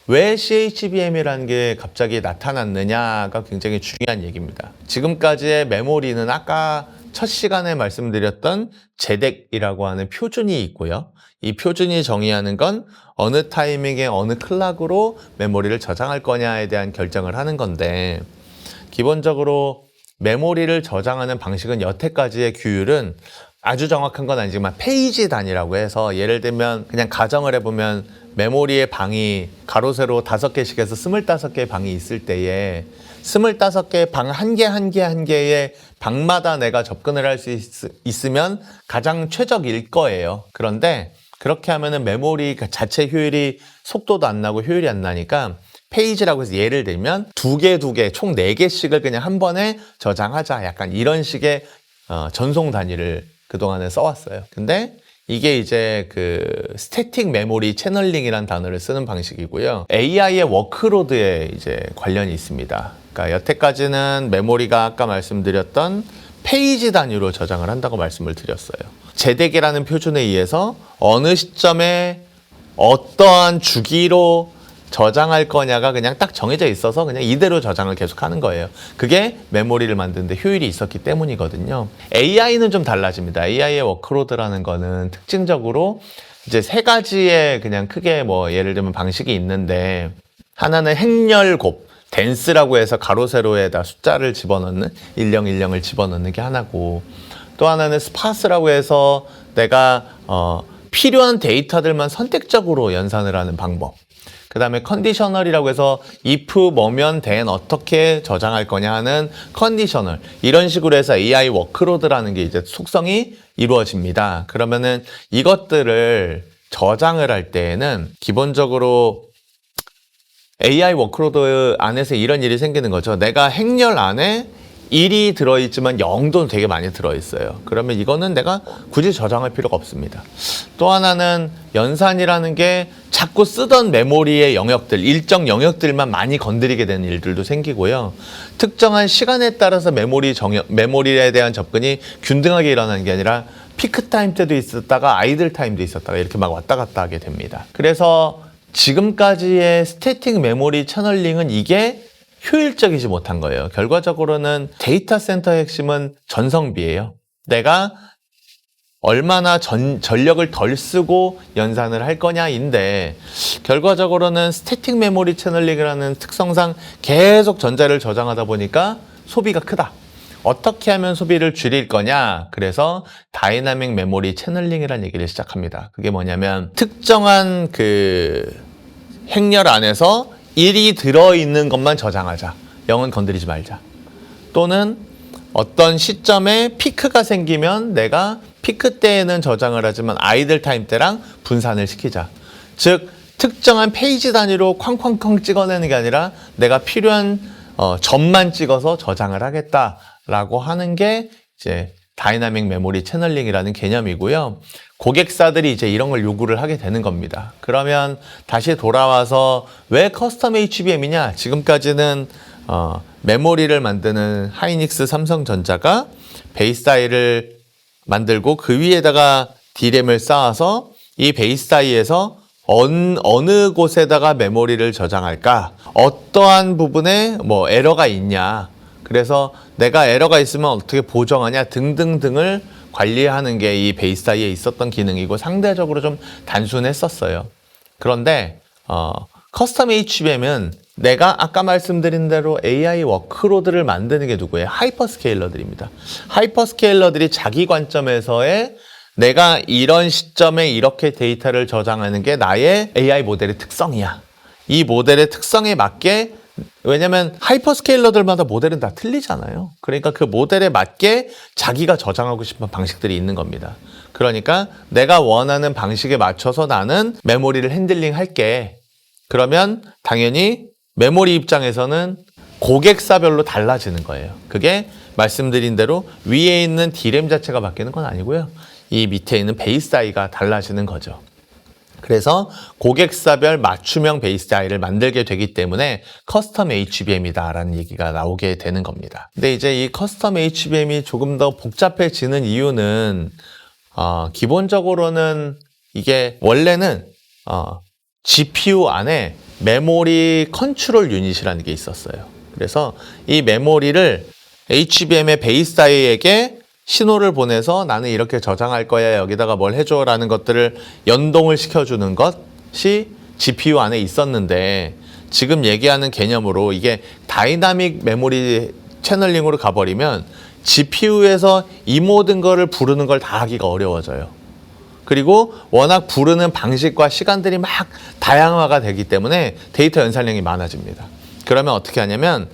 왜 CHBM이라는 게 갑자기 나타났느냐가 굉장히 중요한 얘기입니다. 지금까지의 메모리는 아까 첫 시간에 말씀드렸던 제덱이라고 하는 표준이 있고요. 이 표준이 정의하는 건 어느 타이밍에 어느 클락으로 메모리를 저장할 거냐에 대한 결정을 하는 건데, 기본적으로 메모리를 저장하는 방식은 여태까지의 규율은 아주 정확한 건 아니지만 페이지 단위라고 해서, 예를 들면 그냥 가정을 해보면 메모리의 방이 가로 세로 5개씩 해서 25개의 방이 있을 때에 25개의 방 한 개의 방마다 내가 접근을 할 수 있으면 가장 최적일 거예요. 그런데 그렇게 하면은 메모리 자체 효율이, 속도도 안 나고 효율이 안 나니까 페이지라고 해서 예를 들면 2개 총 4개씩을 그냥 한 번에 저장하자, 약간 이런 식의 전송 단위를 그동안에 써왔어요. 근데 이게 이제 스태틱 메모리 채널링이라는 단어를 쓰는 방식이고요. AI의 워크로드에 이제 관련이 있습니다. 그러니까 여태까지는 메모리가 아까 말씀드렸던 페이지 단위로 저장을 한다고 말씀을 드렸어요. 제대기라는 표준에 의해서 어느 시점에 어떠한 주기로 저장할 거냐가 그냥 딱 정해져 있어서 그냥 이대로 저장을 계속 하는 거예요. 그게 메모리를 만드는데 효율이 있었기 때문이거든요. AI는 좀 달라집니다. AI의 워크로드라는 거는 특징적으로 이제 세 가지의 그냥 크게 뭐 예를 들면 방식이 있는데, 하나는 행렬곱, 댄스라고 해서 가로 세로에다 숫자를 집어넣는, 일령을 집어넣는 게 하나고, 또 하나는 스파스라고 해서 내가 필요한 데이터들만 선택적으로 연산을 하는 방법. 그 다음에 컨디셔널이라고 해서 if 뭐면 then 어떻게 저장할 거냐 하는 컨디셔널. 이런 식으로 해서 AI 워크로드라는 게 이제 속성이 이루어집니다. 그러면은 이것들을 저장을 할 때에는 기본적으로 AI 워크로드 안에서 이런 일이 생기는 거죠. 내가 행렬 안에 1이 들어있지만 0도 되게 많이 들어있어요. 그러면 이거는 내가 굳이 저장할 필요가 없습니다. 또 하나는 연산이라는 게 자꾸 쓰던 메모리의 영역들, 일정 영역들만 많이 건드리게 되는 일들도 생기고요. 특정한 시간에 따라서 메모리에 대한 접근이 균등하게 일어나는 게 아니라 피크 타임 때도 있었다가 아이들 타임도 있었다가 이렇게 막 왔다 갔다 하게 됩니다. 그래서 지금까지의 스태틱 메모리 채널링은 이게 효율적이지 못한 거예요. 결과적으로는 데이터 센터의 핵심은 전성비예요. 내가 얼마나 전력을 덜 쓰고 연산을 할 거냐인데, 결과적으로는 스태틱 메모리 채널링이라는 특성상 계속 전자를 저장하다 보니까 소비가 크다. 어떻게 하면 소비를 줄일 거냐? 그래서 다이나믹 메모리 채널링이라는 얘기를 시작합니다. 그게 뭐냐면 특정한 그 행렬 안에서 1이 들어있는 것만 저장하자. 0은 건드리지 말자. 또는 어떤 시점에 피크가 생기면 내가 피크 때에는 저장을 하지만 아이들 타임 때랑 분산을 시키자. 즉 특정한 페이지 단위로 쾅쾅쾅 찍어내는 게 아니라 내가 필요한 점만 찍어서 저장을 하겠다라고 하는 게 이제 다이나믹 메모리 채널링이라는 개념이고요. 고객사들이 이제 이런 걸 요구를 하게 되는 겁니다. 그러면 다시 돌아와서 왜 커스텀 HBM이냐? 지금까지는 메모리를 만드는 하이닉스, 삼성전자가 베이스 다이를 만들고 그 위에다가 D램을 쌓아서 이 베이스 다이에서 어느 곳에다가 메모리를 저장할까? 어떠한 부분에 뭐 에러가 있냐? 그래서 내가 에러가 있으면 어떻게 보정하냐 등등등을 관리하는 게 이 베이스 다이에 있었던 기능이고 상대적으로 좀 단순했었어요. 그런데 커스텀 HBM은 내가 아까 말씀드린 대로 AI 워크로드를 만드는 게 누구예요? 하이퍼스케일러들입니다. 하이퍼스케일러들이 자기 관점에서의 내가 이런 시점에 이렇게 데이터를 저장하는 게 나의 AI 모델의 특성이야. 이 모델의 특성에 맞게, 왜냐면 하이퍼스케일러들마다 모델은 다 틀리잖아요. 그러니까 그 모델에 맞게 자기가 저장하고 싶은 방식들이 있는 겁니다. 그러니까 내가 원하는 방식에 맞춰서 나는 메모리를 핸들링 할게. 그러면 당연히 메모리 입장에서는 고객사별로 달라지는 거예요. 그게 말씀드린 대로 위에 있는 D램 자체가 바뀌는 건 아니고요. 이 밑에 있는 베이스 다이가 달라지는 거죠. 그래서 고객사별 맞춤형 베이스 다이를 만들게 되기 때문에 커스텀 HBM이다라는 얘기가 나오게 되는 겁니다. 근데 이제 이 커스텀 HBM이 조금 더 복잡해지는 이유는 기본적으로는 이게 원래는 GPU 안에 메모리 컨트롤 유닛이라는 게 있었어요. 그래서 이 메모리를 HBM의 베이스 다이에게 신호를 보내서 나는 이렇게 저장할 거야, 여기다가 뭘 해줘라는 것들을 연동을 시켜주는 것이 GPU 안에 있었는데, 지금 얘기하는 개념으로 이게 다이나믹 메모리 채널링으로 가버리면 GPU에서 이 모든 거를 부르는 걸 다 하기가 어려워져요. 그리고 워낙 부르는 방식과 시간들이 막 다양화가 되기 때문에 데이터 연산량이 많아집니다. 그러면 어떻게 하냐면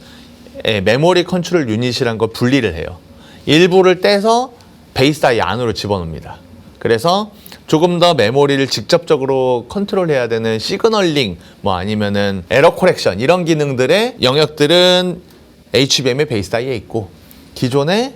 메모리 컨트롤 유닛이란 걸 분리를 해요. 일부를 떼서 베이스 다이 안으로 집어넣습니다. 그래서 조금 더 메모리를 직접적으로 컨트롤해야 되는 시그널링, 뭐 아니면은 에러 코렉션 이런 기능들의 영역들은 HBM의 베이스 다이에 있고, 기존에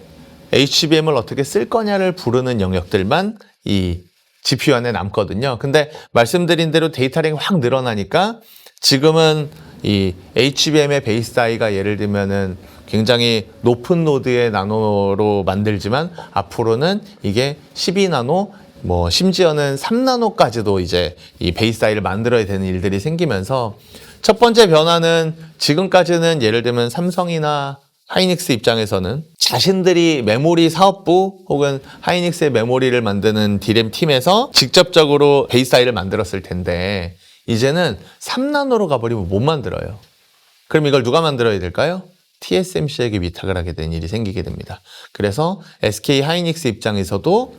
HBM을 어떻게 쓸 거냐를 부르는 영역들만 이 GPU 안에 남거든요. 근데 말씀드린 대로 데이터량이 확 늘어나니까 지금은 이 HBM의 베이스 사이가 예를 들면은 굉장히 높은 노드의 나노로 만들지만 앞으로는 이게 12나노 뭐 심지어는 3나노까지도 이제 이 베이스 사이를 만들어야 되는 일들이 생기면서 첫 번째 변화는 지금까지는 예를 들면 삼성이나 하이닉스 입장에서는 자신들이 메모리 사업부 혹은 하이닉스의 메모리를 만드는 디램 팀에서 직접적으로 베이스 사이를 만들었을 텐데 이제는 3나노로 가버리면 못 만들어요. 그럼 이걸 누가 만들어야 될까요? TSMC에게 위탁을 하게 된 일이 생기게 됩니다. 그래서 SK 하이닉스 입장에서도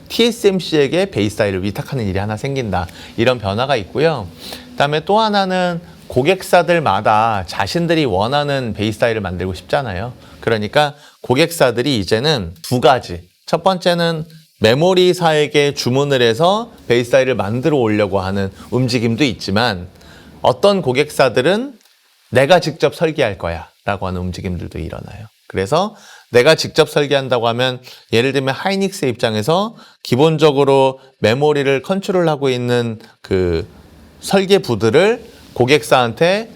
TSMC에게 베이스 사이를 위탁하는 일이 하나 생긴다. 이런 변화가 있고요. 그다음에 또 하나는 고객사들마다 자신들이 원하는 베이스 사이를 만들고 싶잖아요. 그러니까 고객사들이 이제는 두 가지. 첫 번째는 메모리사에게 주문을 해서 베이스 사이를 만들어 오려고 하는 움직임도 있지만 어떤 고객사들은 내가 직접 설계할 거야 라고 하는 움직임들도 일어나요. 그래서 내가 직접 설계한다고 하면 예를 들면 하이닉스 입장에서 기본적으로 메모리를 컨트롤하고 있는 그 설계부들을 고객사한테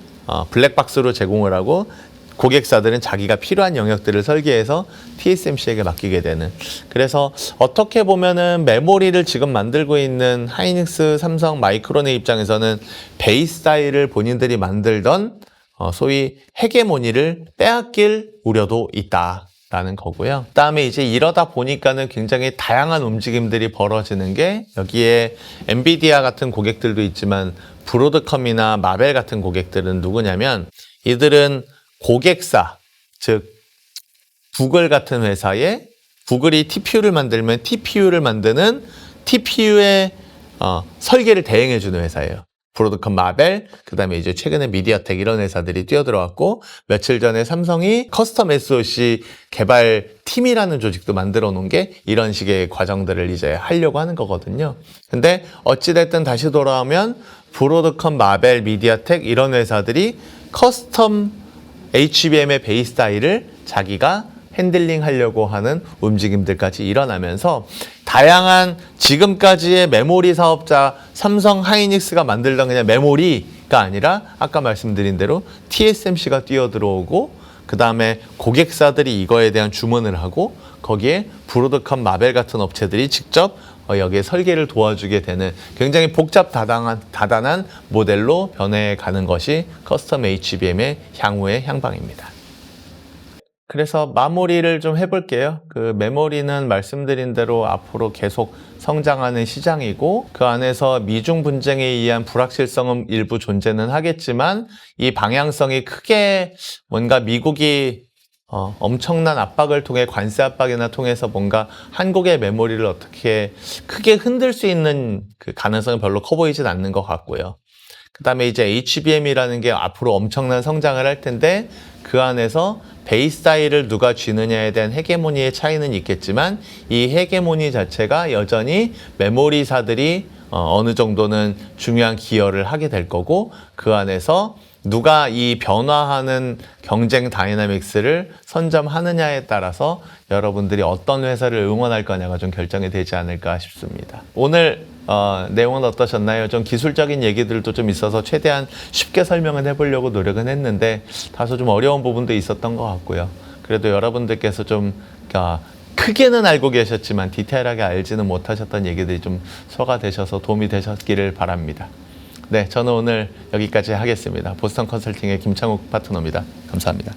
블랙박스로 제공을 하고 고객사들은 자기가 필요한 영역들을 설계해서 TSMC에게 맡기게 되는. 그래서 어떻게 보면은 메모리를 지금 만들고 있는 하이닉스, 삼성, 마이크론의 입장에서는 베이스 사이를 본인들이 만들던 소위 헤게모니를 빼앗길 우려도 있다라는 거고요. 그다음에 이제 이러다 보니까는 굉장히 다양한 움직임들이 벌어지는 게 여기에 엔비디아 같은 고객들도 있지만 브로드컴이나 마벨 같은 고객들은 누구냐면 이들은 고객사, 즉 구글 같은 회사에 구글이 TPU를 만들면 TPU를 만드는 TPU의 설계를 대행해주는 회사예요. 브로드컴, 마벨, 그 다음에 이제 최근에 미디어텍 이런 회사들이 뛰어들어왔고 며칠 전에 삼성이 커스텀 SoC 개발 팀이라는 조직도 만들어 놓은 게 이런 식의 과정들을 이제 하려고 하는 거거든요. 근데 어찌됐든 다시 돌아오면 브로드컴, 마벨, 미디어텍 이런 회사들이 커스텀 HBM의 베이스 사이를 자기가 핸들링 하려고 하는 움직임들까지 일어나면서 다양한 지금까지의 메모리 사업자 삼성 하이닉스가 만들던 그냥 메모리가 아니라 아까 말씀드린 대로 TSMC가 뛰어들어오고 그 다음에 고객사들이 이거에 대한 주문을 하고 거기에 브로드컴, 마벨 같은 업체들이 직접 여기에 설계를 도와주게 되는 굉장히 복잡 다단한 모델로 변해가는 것이 커스텀 HBM의 향후의 향방입니다. 그래서 마무리를 좀 해볼게요. 그 메모리는 말씀드린 대로 앞으로 계속 성장하는 시장이고 그 안에서 미중 분쟁에 의한 불확실성은 일부 존재는 하겠지만 이 방향성이 크게 뭔가 미국이 엄청난 압박을 통해 관세 압박이나 통해서 뭔가 한국의 메모리를 어떻게 크게 흔들 수 있는 그 가능성은 별로 커 보이진 않는 것 같고요. 그 다음에 이제 HBM이라는 게 앞으로 엄청난 성장을 할 텐데 그 안에서 베이스 사이를 누가 쥐느냐에 대한 헤게모니의 차이는 있겠지만 이 헤게모니 자체가 여전히 메모리사들이 어느 정도는 중요한 기여를 하게 될 거고 그 안에서 누가 이 변화하는 경쟁 다이나믹스를 선점하느냐에 따라서 여러분들이 어떤 회사를 응원할 거냐가 좀 결정이 되지 않을까 싶습니다. 오늘 내용은 어떠셨나요? 좀 기술적인 얘기들도 좀 있어서 최대한 쉽게 설명을 해보려고 노력은 했는데 다소 좀 어려운 부분도 있었던 것 같고요. 그래도 여러분들께서 좀 크게는 알고 계셨지만 디테일하게 알지는 못하셨던 얘기들이 좀 소화가 되셔서 도움이 되셨기를 바랍니다. 네, 저는 오늘 여기까지 하겠습니다. 보스턴 컨설팅의 김창욱 파트너입니다. 감사합니다.